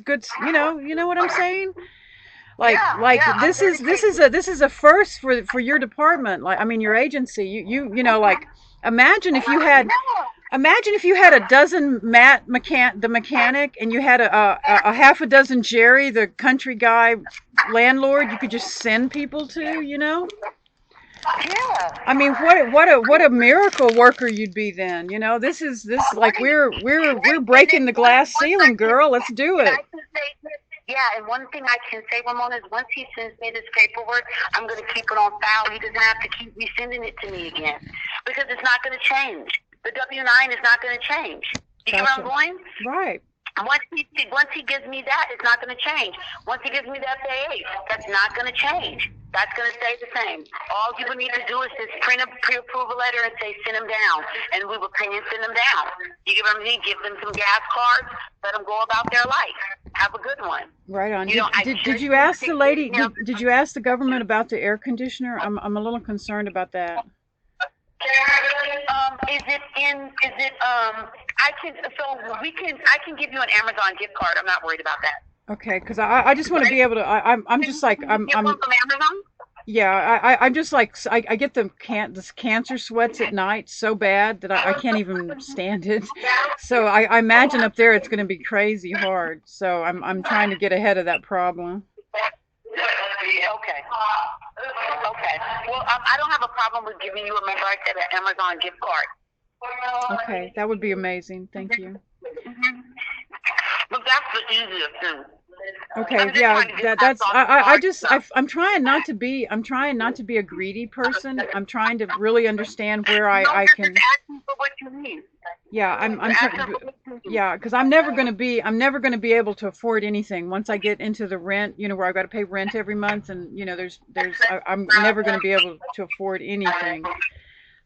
good. You know what I'm saying? This is a first for your department. Like, I mean, your agency. You know, like, imagine if you had a dozen Matt the mechanic, and you had a half a dozen Jerry the country guy landlord. You could just send people to. You know. Yeah. I mean, what a miracle worker you'd be then. You know, this like we're breaking the glass ceiling, girl. Let's do it. Yeah, and one thing I can say, Ramona, is once he sends me this paperwork, I'm going to keep it on file. He doesn't have to keep resending it to me again, because it's not going to change. The W-9 is not going to change. You get where I'm going? Right. Once he gives me that, it's not going to change. Once he gives me that FAA, that's not going to change. That's going to stay the same. All you would need to do is just print a pre-approval letter and say, send them down. And we will pay and send them down. You get what I mean? Give them some gas cards. Let them go about their life. Have a good one. Right on. Did you ask the lady, did you ask the government about the air conditioner? I'm a little concerned about that. I can give you an Amazon gift card. I'm not worried about that. Okay, because I just want to be able to. I'm just like I'm. Get one from Amazon? Yeah, I'm just like I get this cancer sweats at night so bad that I can't even stand it. So I imagine up there it's going to be crazy hard. So I'm trying to get ahead of that problem. Okay. Okay. Well, I don't have a problem with giving you a member. I said an Amazon gift card. Okay, that would be amazing. Thank you. But that's the easiest thing. Okay, yeah, I'm trying not to be a greedy person. I'm trying to really understand where No, I you're can. just asking for what you need. Yeah, You're asking for what you need. yeah, because I'm never going to be able to afford anything once I get into the rent, where I've got to pay rent every month, and I'm never going to be able to afford anything.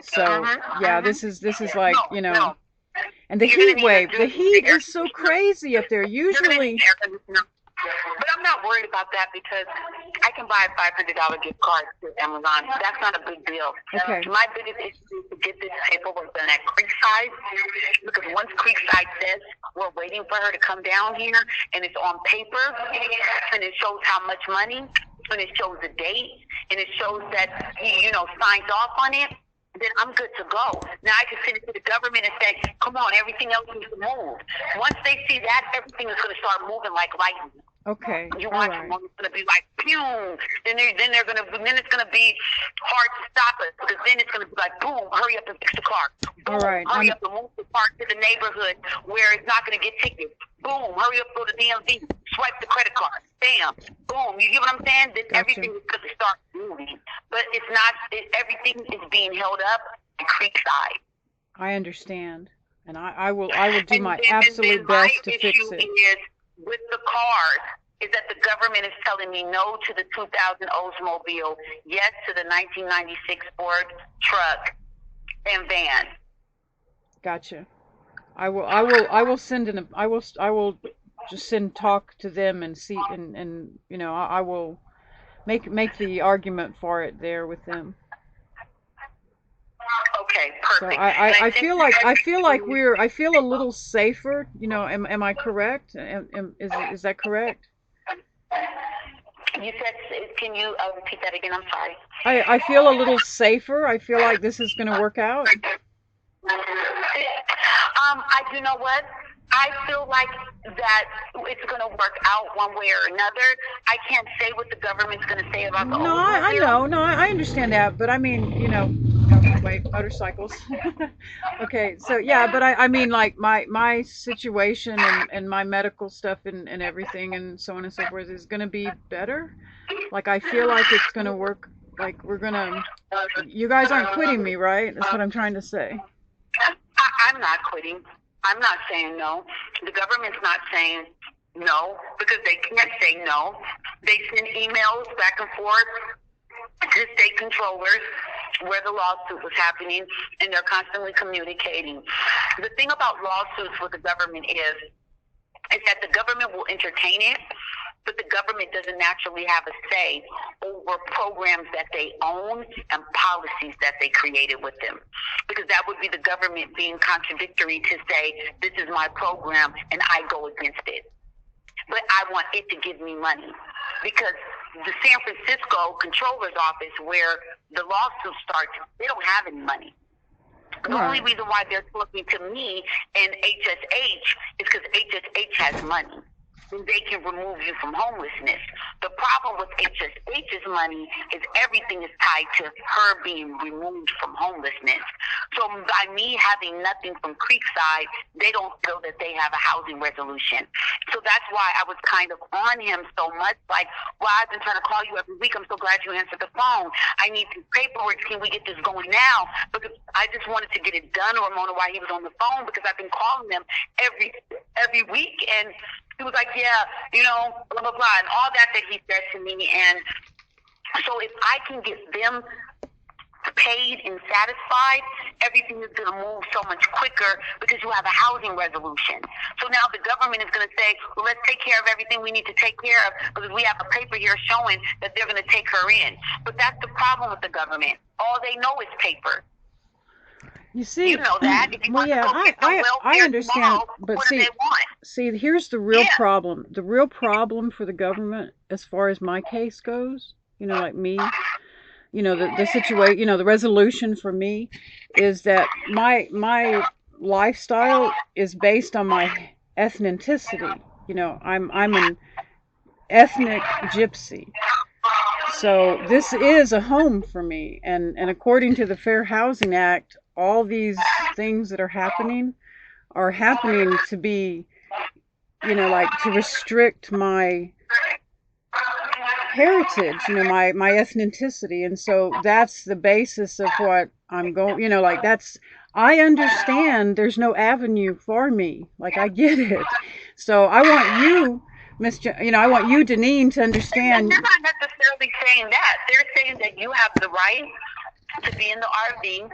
So yeah, this is like, No. and the You're gonna heat need wave. The a heat air is so conditioner. crazy up there. You're gonna need Usually, an air conditioner. But I'm not worried about that because I can buy a $500 gift card to Amazon. That's not a big deal. Okay. My biggest issue is to get this paperwork done at Creekside because once Creekside says we're waiting for her to come down here and it's on paper and it shows how much money and it shows the date and it shows that he, signs off on it, then I'm good to go. Now I can send it to the government and say, come on, everything else needs to move. Once they see that, everything is going to start moving like lightning. okay, You all watch right. them, it's gonna be like pew. Then it's gonna be hard to stop us because then it's gonna be like boom, hurry up and fix the car. Boom, All right, hurry up and move the car to the neighborhood where it's not gonna get tickets. Boom, hurry up, go to DMV, swipe the credit card. Bam, boom. You get what I'm saying? Then Gotcha. everything is gonna start moving, but it's not. Everything is being held up in Creekside. I understand, and I will do And my then absolute my best to fix issue it. is with the cars is that the government is telling me no to the 2000 Oldsmobile, yes to the 1996 Ford truck and van. Gotcha. I will send I will just talk to them and see, and I will make the argument for it there with them. Okay, So perfect. I feel like I feel a little safer. Am I correct? Is that correct? You said, can you repeat that again? I'm sorry. I feel a little safer. I feel like this is going to work out. You know what? I feel like that it's going to work out one way or another. I can't say what the government's going to say about the No, I Oldsmobile. know. No, I understand that. But I mean, wait, motorcycles. Okay, so yeah, but I mean, like my situation and my medical stuff and everything and so on and so forth is going to be better. Like I feel like it's going to work. Like you guys aren't quitting me, right? That's what I'm trying to say. I'm not quitting. I'm not saying no. The government's not saying no because they can't say no. They send emails back and forth to state controllers where the lawsuit was happening, and they're constantly communicating. The thing about lawsuits with the government is that the government will entertain it, but the government doesn't actually have a say over programs that they own and policies that they created with them. Because that would be the government being contradictory to say, this is my program and I go against it. But I want it to give me money. Because the San Francisco controller's office where the lawsuit starts, they don't have any money. The only reason why they're talking to me and HSH is because HSH has money. And they can remove you from homelessness. The problem with HSH's money is everything is tied to her being removed from homelessness. So by me having nothing from Creekside, they don't feel that they have a housing resolution. So that's why I was kind of on him so much, like, well, I've been trying to call you every week. I'm so glad you answered the phone. I need some paperwork. Can we get this going now? Because I just wanted to get it done, Ramona, while he was on the phone, because I've been calling them every week, and he was like, yeah, blah, blah, blah, and all that he said to me. And so if I can get them paid and satisfied, everything is going to move so much quicker because you have a housing resolution. So now the government is going to say, well, let's take care of everything we need to take care of because we have a paper here showing that they're going to take her in. But that's the problem with the government. All they know is paper. You see, you know that. If you well, yeah, I understand, tomorrow, but what do they want? see, here's the real Yeah. problem. The real problem for the government, as far as my case goes, like me, the situation, the resolution for me is that my lifestyle is based on my ethnicity. I'm an ethnic gypsy. So this is a home for me, and according to the Fair Housing Act, all these things that are happening to be, like to restrict my heritage, my ethnicity. And so that's the basis of what I'm going, like I understand there's no avenue for me. Like I get it. So I want you, I want you, Deneen, to understand. They're not necessarily saying that. They're saying that you have the right to be in the RV.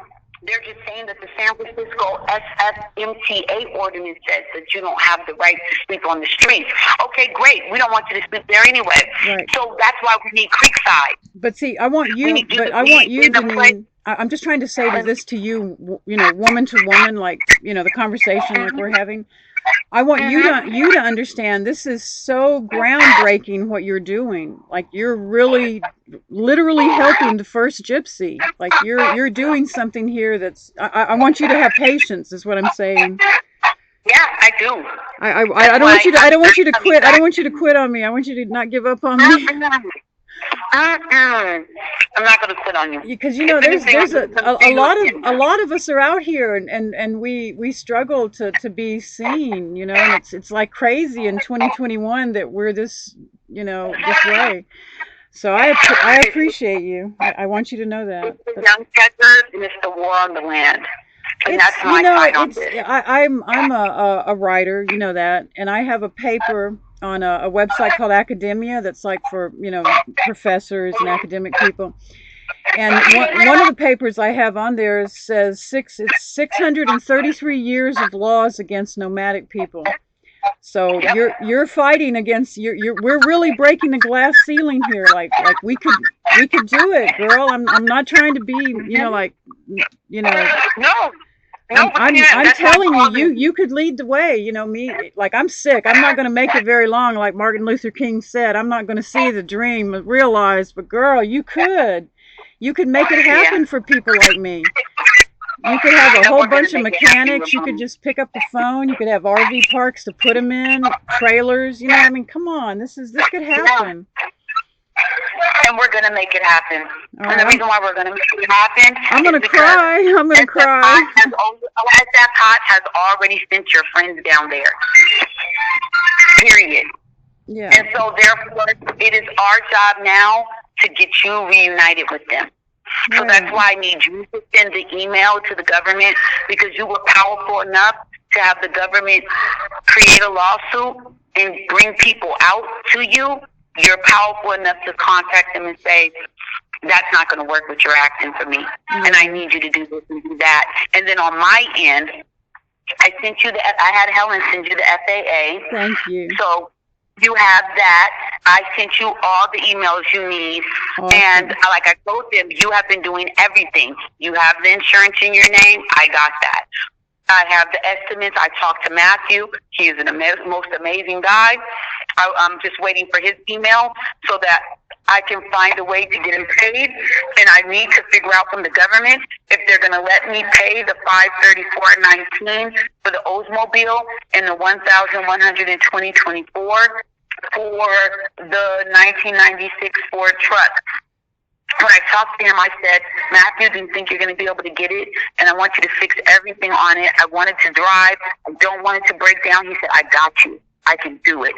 They're just saying that the San Francisco SFMTA ordinance says that you don't have the right to sleep on the streets. Okay, great. We don't want you to sleep there anyway. Right. So that's why we need Creekside. But see, I want you, Deneen, I'm just trying to say this to you, woman to woman, like, the conversation like we're having. I want you to understand this is so groundbreaking what you're doing. Like you're really literally helping the first gypsy. Like you're doing something here that's I want you to have patience is what I'm saying. Yeah, I do. I don't want you to quit. I don't want you to quit on me. I want you to not give up on me. I'm not going to quit on you because there's a lot of us are out here and we struggle to be seen, and it's like crazy in 2021 that we're this this way. So I appreciate you. I want you to know that. It's the young checkers and it's the war on the land. And that's my side on this. I'm a writer, that, and I have a paper on a website called Academia that's like for professors and academic people. And one of the papers I have on there says it's 633 years of laws against nomadic people. So you're fighting against we're really breaking the glass ceiling here. Like we could do it, girl. I'm not trying to be No. I'm telling you could lead the way. Me, like I'm sick. I'm not going to make it very long. Like Martin Luther King said, I'm not going to see the dream realized. But girl, you could make it happen for people like me. You could have a whole bunch of mechanics. You could just pick up the phone. You could have RV parks to put them in, trailers. Come on, this could happen. And we're going to make it happen. Right. And the reason why we're going to make it happen I'm going to cry. SF Hot has already sent your friends down there. Period. Yeah. And so, therefore, it is our job now to get you reunited with them. Right. So that's why I need you to send the email to the government because you were powerful enough to have the government create a lawsuit and bring people out to you. You're powerful enough to contact them and say, that's not going to work with your acting for me. Mm-hmm. And I need you to do this and do that. And then on my end, I had Helen send you the FAA. Thank you. So you have that. I sent you all the emails you need. Awesome. And like I told them, you have been doing everything. You have the insurance in your name. I got that. I have the estimates. I talked to Matthew. He is the most amazing guy. I'm just waiting for his email so that I can find a way to get him paid. And I need to figure out from the government if they're going to let me pay the $534.19 for the Oldsmobile and the $1,120.24 for the 1996 Ford truck. When I talked to him, I said, Matthew, do you think you're going to be able to get it? And I want you to fix everything on it. I want it to drive. I don't want it to break down. He said, I got you. I can do it.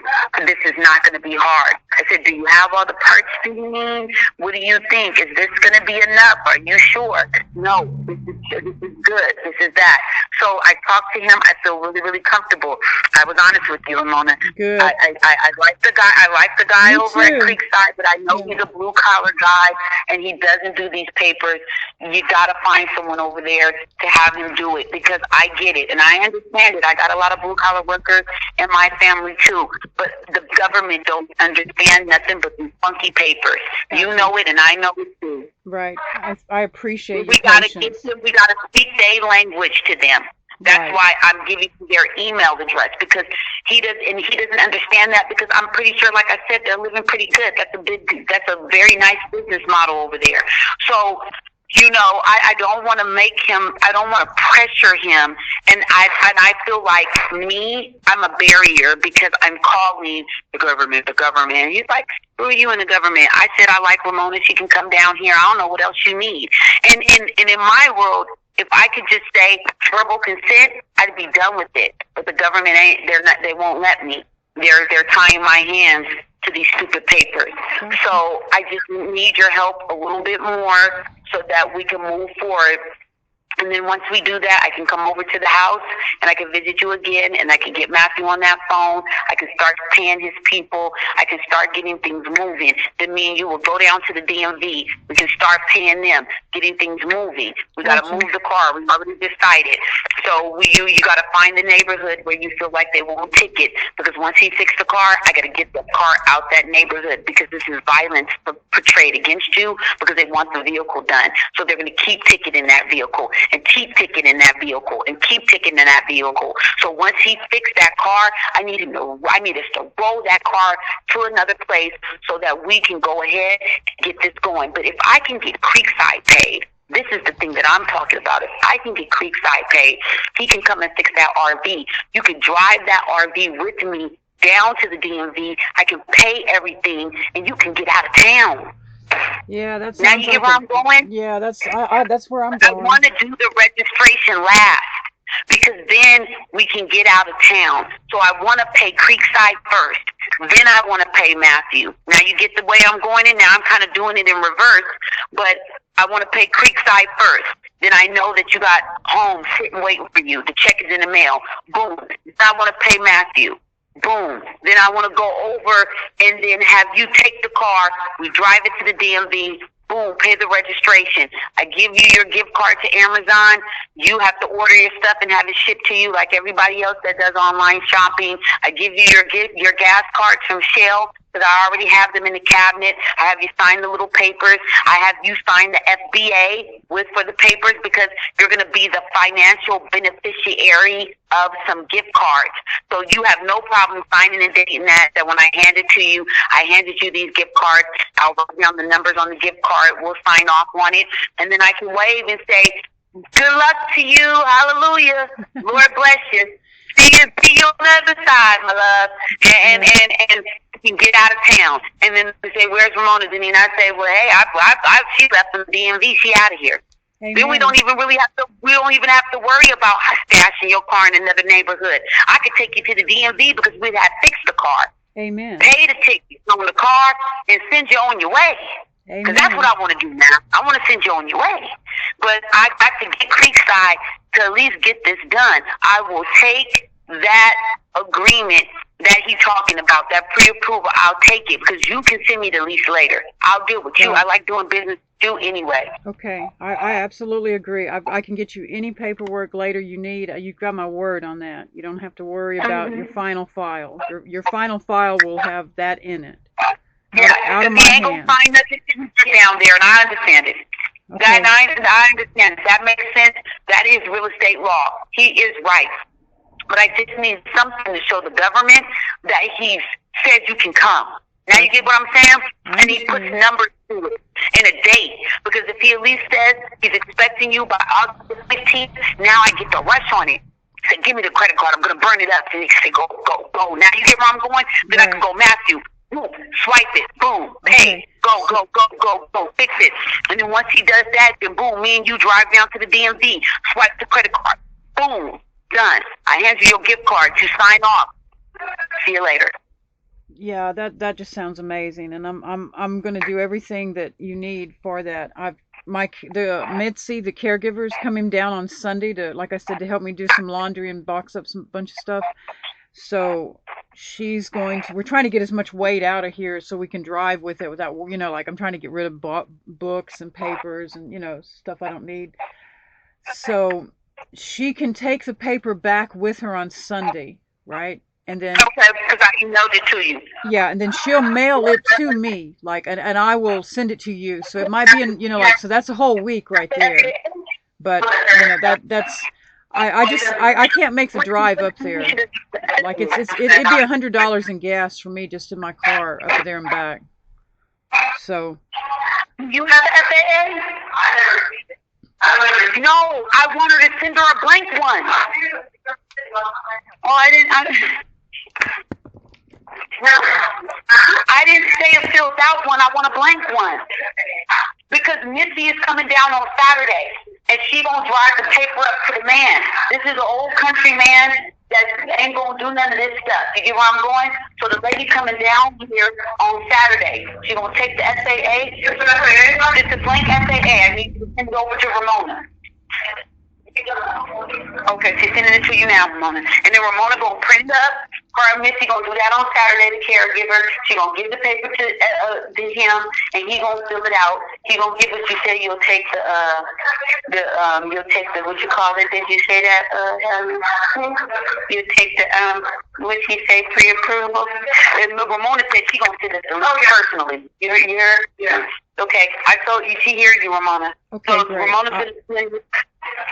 This is not going to be hard. I said, do you have all the parts you need? What do you think? Is this going to be enough? Are you sure? No, this is good. This is that. So I talked to him. I feel really, really comfortable. I was honest with you, Ramona. Good. I like the guy. I like the guy over at Creekside, but I know he's a blue collar guy and he doesn't do these papers. You got to find someone over there to have him do it because I get it and I understand it. I got a lot of blue collar workers in my family too, but the government don't understand nothing but these funky papers. You know it and I know it too. Right. I appreciate We got to speak their language to them. That's Right. why I'm giving you their email address, because he doesn't understand that, because I'm pretty sure, like I said, they're living pretty good. That's a very nice business model over there. So, I don't want to I don't want to pressure him, and I feel like I'm a barrier, because I'm calling the government. He's like, who are you in the government? I said, I like Ramona. She can come down here. I don't know what else you need. And in my world, if I could just say verbal consent, I'd be done with it. But the government they won't let me. They're tying my hands to these stupid papers. So I just need your help a little bit more so that we can move forward. And then once we do that, I can come over to the house and I can visit you again, and I can get Matthew on that phone. I can start paying his people. I can start getting things moving. Then me and you will go down to the DMV. We can start paying them, getting things moving. We got to move the car. We already decided. So you got to find the neighborhood where you feel like they won't ticket, because once he fixed the car, I got to get the car out that neighborhood, because this is violence portrayed against you, because they want the vehicle done. So they're going to keep ticketing that vehicle, and keep ticketing that vehicle, and keep ticketing that vehicle. So once he fixed that car, I need us to roll that car to another place so that we can go ahead and get this going. But if I can get Creekside paid, this is the thing that I'm talking about. If I can get Creekside paid, he can come and fix that RV. You can drive that RV with me down to the DMV. I can pay everything, and you can get out of town. Yeah, that's now you get where I'm going. Yeah, that's where I'm I going. want to do the registration last, because then we can get out of town. So I want to pay Creekside first. Then I want to pay Matthew. Now you get the way I'm going in. Now I'm kind of doing it in reverse, but I want to pay Creekside first. Then I know that you got home sitting waiting for you. The check is in the mail. Boom. Then I want to pay Matthew. Boom. Then I want to go over and then have you take the car. We drive it to the DMV. Boom, pay the registration. I give you your gift card to Amazon. You have to order your stuff and have it shipped to you like everybody else that does online shopping. I give you your gas cards from Shell, because I already have them in the cabinet. I have you sign the little papers. I have you sign the FBA for the papers, because you're going to be the financial beneficiary of some gift cards. So you have no problem signing and dating that when I hand it to you, I handed you these gift cards. I'll write down the numbers on the gift card. We'll sign off on it. And then I can wave and say, good luck to you. Hallelujah. Lord bless you. See you on the other side, my love. And you can get out of town. And then they say, where's Ramona? And then I say, well, hey, she left from the DMV. She out of here. Amen. Then we don't even have to worry about stashing your car in another neighborhood. I could take you to the DMV because we'd have fixed the car. Amen. Pay the ticket on the car and send you on your way. Because that's what I want to do now. I want to send you on your way. But I got to get Creekside to at least get this done. I will take that agreement that he's talking about, that pre-approval. I'll take it, because you can send me the lease later. I'll deal with you. I like doing business with you anyway. Okay. I absolutely agree. I can get you any paperwork later you need. You've got my word on that. You don't have to worry about your final file. Your final file will have that in it. Out of my hands. He ain't gonna find nothing down there, and I understand it. Okay. I understand it. That makes sense. That is real estate law. He is right. But I just need something to show the government that he said you can come. Now you get what I'm saying? And he puts numbers to it and a date. Because if he at least says he's expecting you by August 15th, now I get the rush on it. He said, give me the credit card. I'm going to burn it up. And he said, go. Now you get where I'm going? Then I can go, Matthew. Boom, swipe it, boom, pay, go, fix it. And then once he does that, then boom, me and you drive down to the DMV, swipe the credit card, boom, done. I hand you your gift card to sign off. See you later. Yeah, that just sounds amazing, and I'm going to do everything that you need for that. Mitzi, the caregiver's coming down on Sunday to, like I said, to help me do some laundry and box up some bunch of stuff. So we're trying to get as much weight out of here so we can drive with it without, like I'm trying to get rid of books and papers and, stuff I don't need. So she can take the paper back with her on Sunday, right? And then, okay, because I emailed it to you. Yeah, and then she'll mail it to me, and I will send it to you. So it might be so that's a whole week right there. But that's I can't make the drive up there. Like it'd be $100 in gas for me just in my car up there and back. So. You have the FAA? No, I want her to send her a blank one. Oh, I didn't say a filled out one. I want a blank one. Because Missy is coming down on Saturday, and she gonna drive the paper up to the man. This is an old country man that ain't gonna do none of this stuff. You get where I'm going? So the lady coming down here on Saturday, she gonna take the SAA. It's a blank SAA. I need to send it over to Ramona. Okay, she's sending it to you now, Ramona. And then Ramona gonna print it up. Her and Missy gonna do that on Saturday. The caregiver, she gonna give the paper to him, and he gonna fill it out. He gonna give it. You say you'll take you'll take the what you call it? Did you say that? You take the what she say pre-approval? And Ramona said she gonna send it to him personally. You're okay. I told you. She hears you, Ramona. Okay, so great. Ramona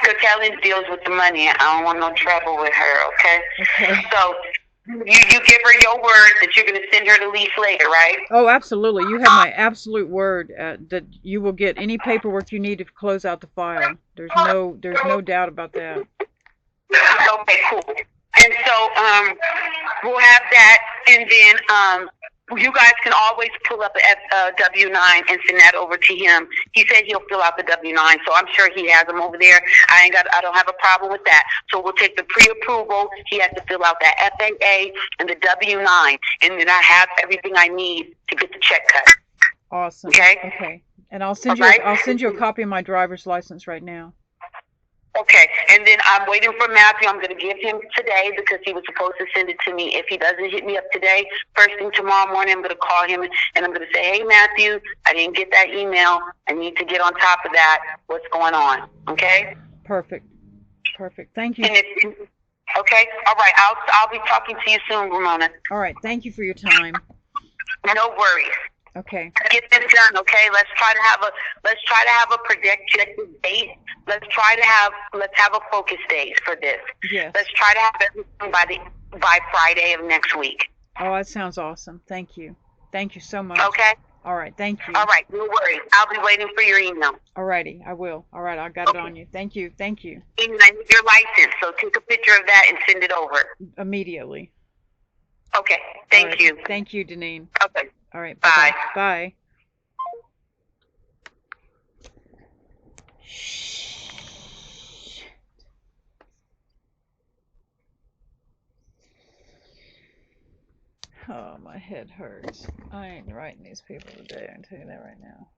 because Kelly deals with the money. I don't want no trouble with her, okay? So you give her your word that you're going to send her the lease later, right? Oh, absolutely. You have my absolute word that you will get any paperwork you need to close out the file. There's no doubt about that. Okay, cool. And so we'll have that, and then you guys can always pull up a W-9 and send that over to him. He said he'll fill out the W-9, so I'm sure he has them over there. I don't have a problem with that. So we'll take the pre-approval. He has to fill out that FAA and the W-9, and then I have everything I need to get the check cut. Awesome. Okay. Okay. And I'll send you a copy of my driver's license right now. Okay, and then I'm waiting for Matthew. I'm going to give him today because he was supposed to send it to me. If he doesn't hit me up today, first thing tomorrow morning, I'm going to call him and I'm going to say, hey, Matthew, I didn't get that email. I need to get on top of that. What's going on? Okay? Perfect. Thank you. Okay? All right. I'll be talking to you soon, Ramona. All right. Thank you for your time. No worries. Okay. Get this done, okay? Let's try to have a projected date. Let's have a focus date for this. Yes. Let's try to have everything by Friday of next week. Oh, that sounds awesome. Thank you. Thank you so much. Okay. All right. Thank you. All right. No worries. I'll be waiting for your email. All righty. I will. All right. I got it on you. Thank you. And I need your license, so take a picture of that and send it over. Immediately. Okay. Thank you. Thank you, Deneen. Okay. All right. Bye. Bye. Oh, my head hurts. I ain't writing these people today. I can tell you that right now.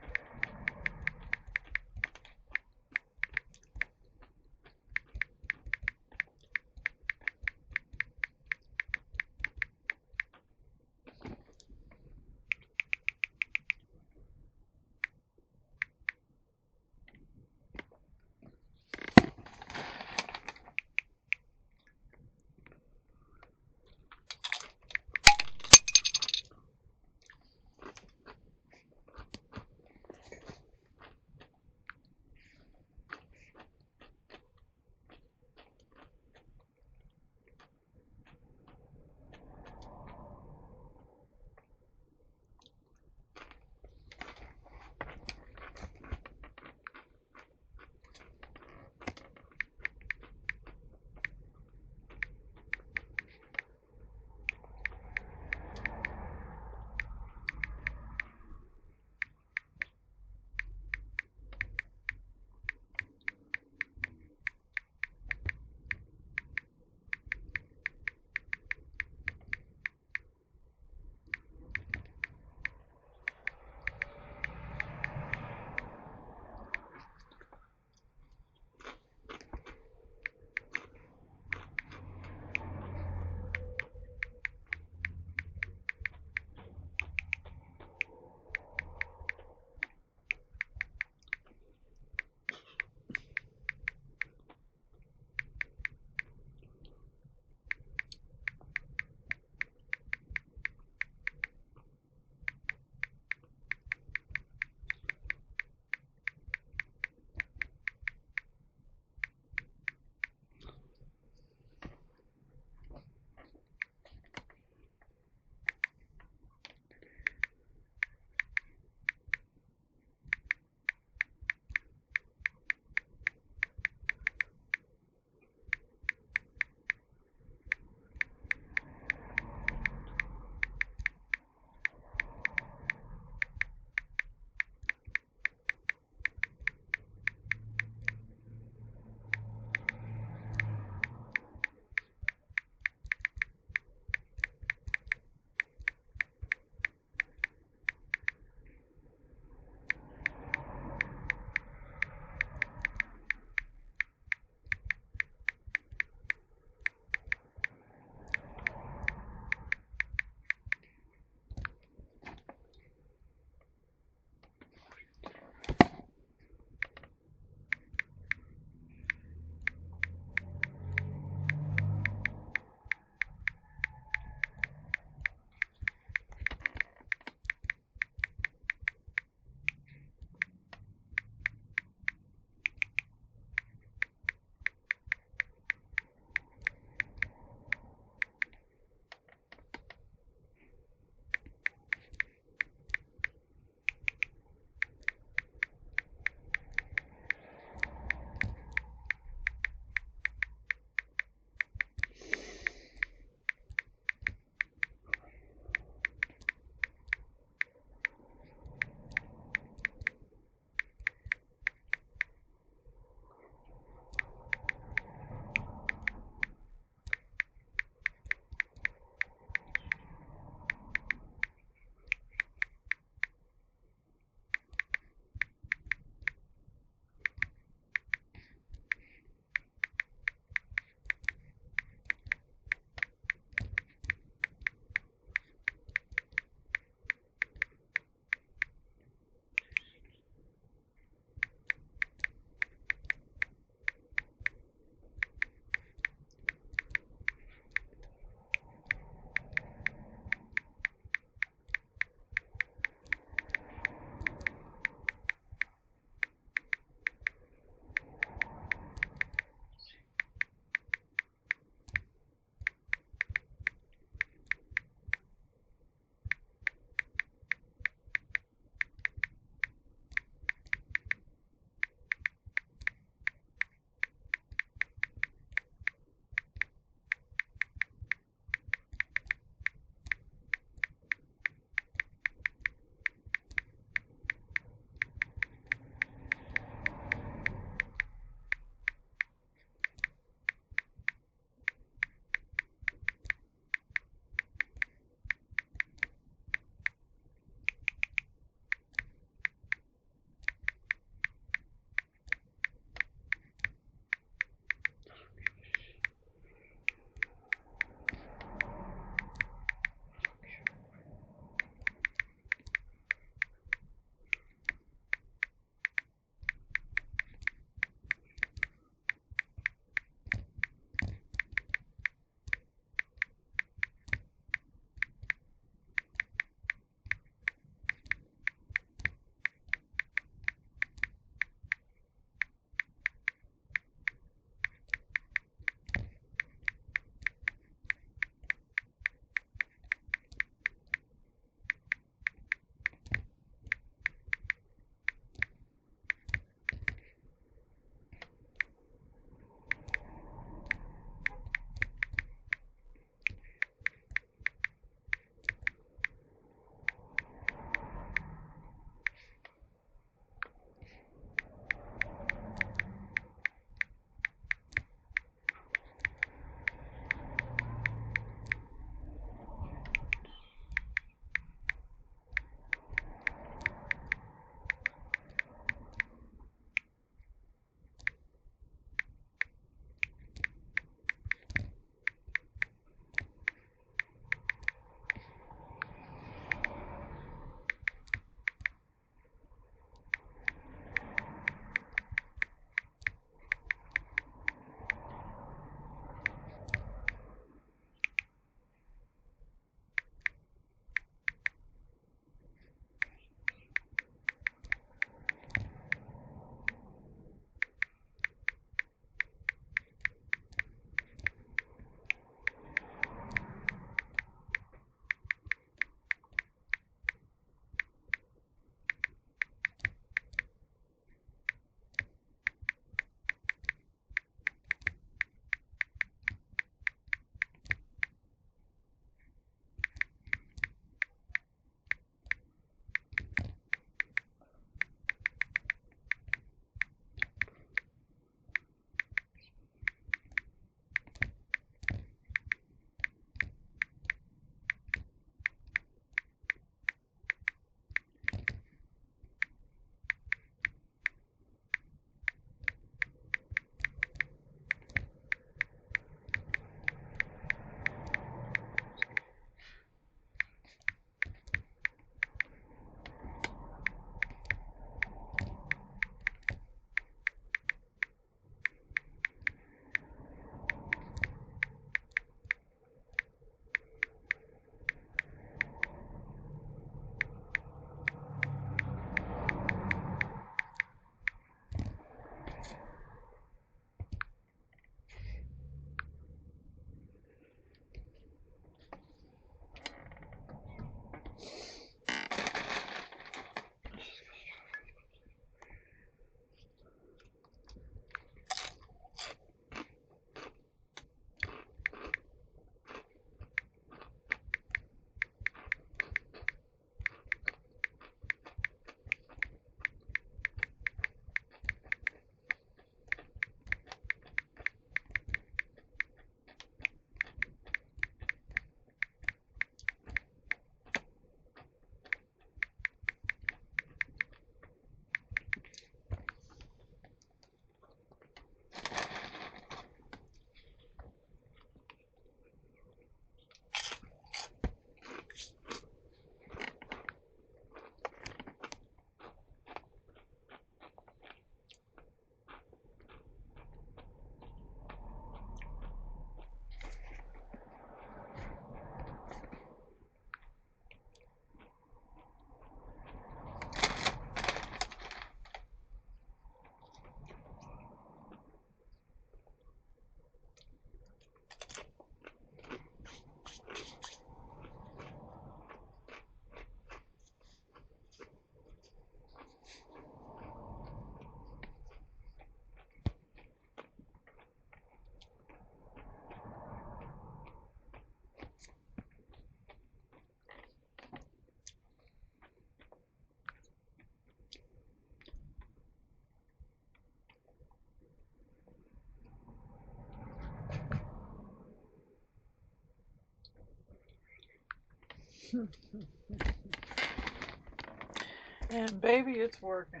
And baby, it's working.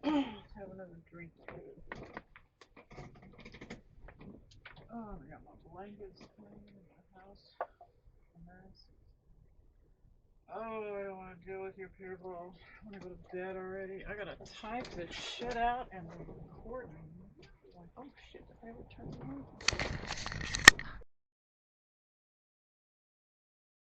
Let's have another drink. Oh, I got my blankets clean in the house. A mess. Oh, I don't want to deal with your people. I want to go to bed already. I gotta type this shit out and the recording. Oh shit, did I ever turn it on?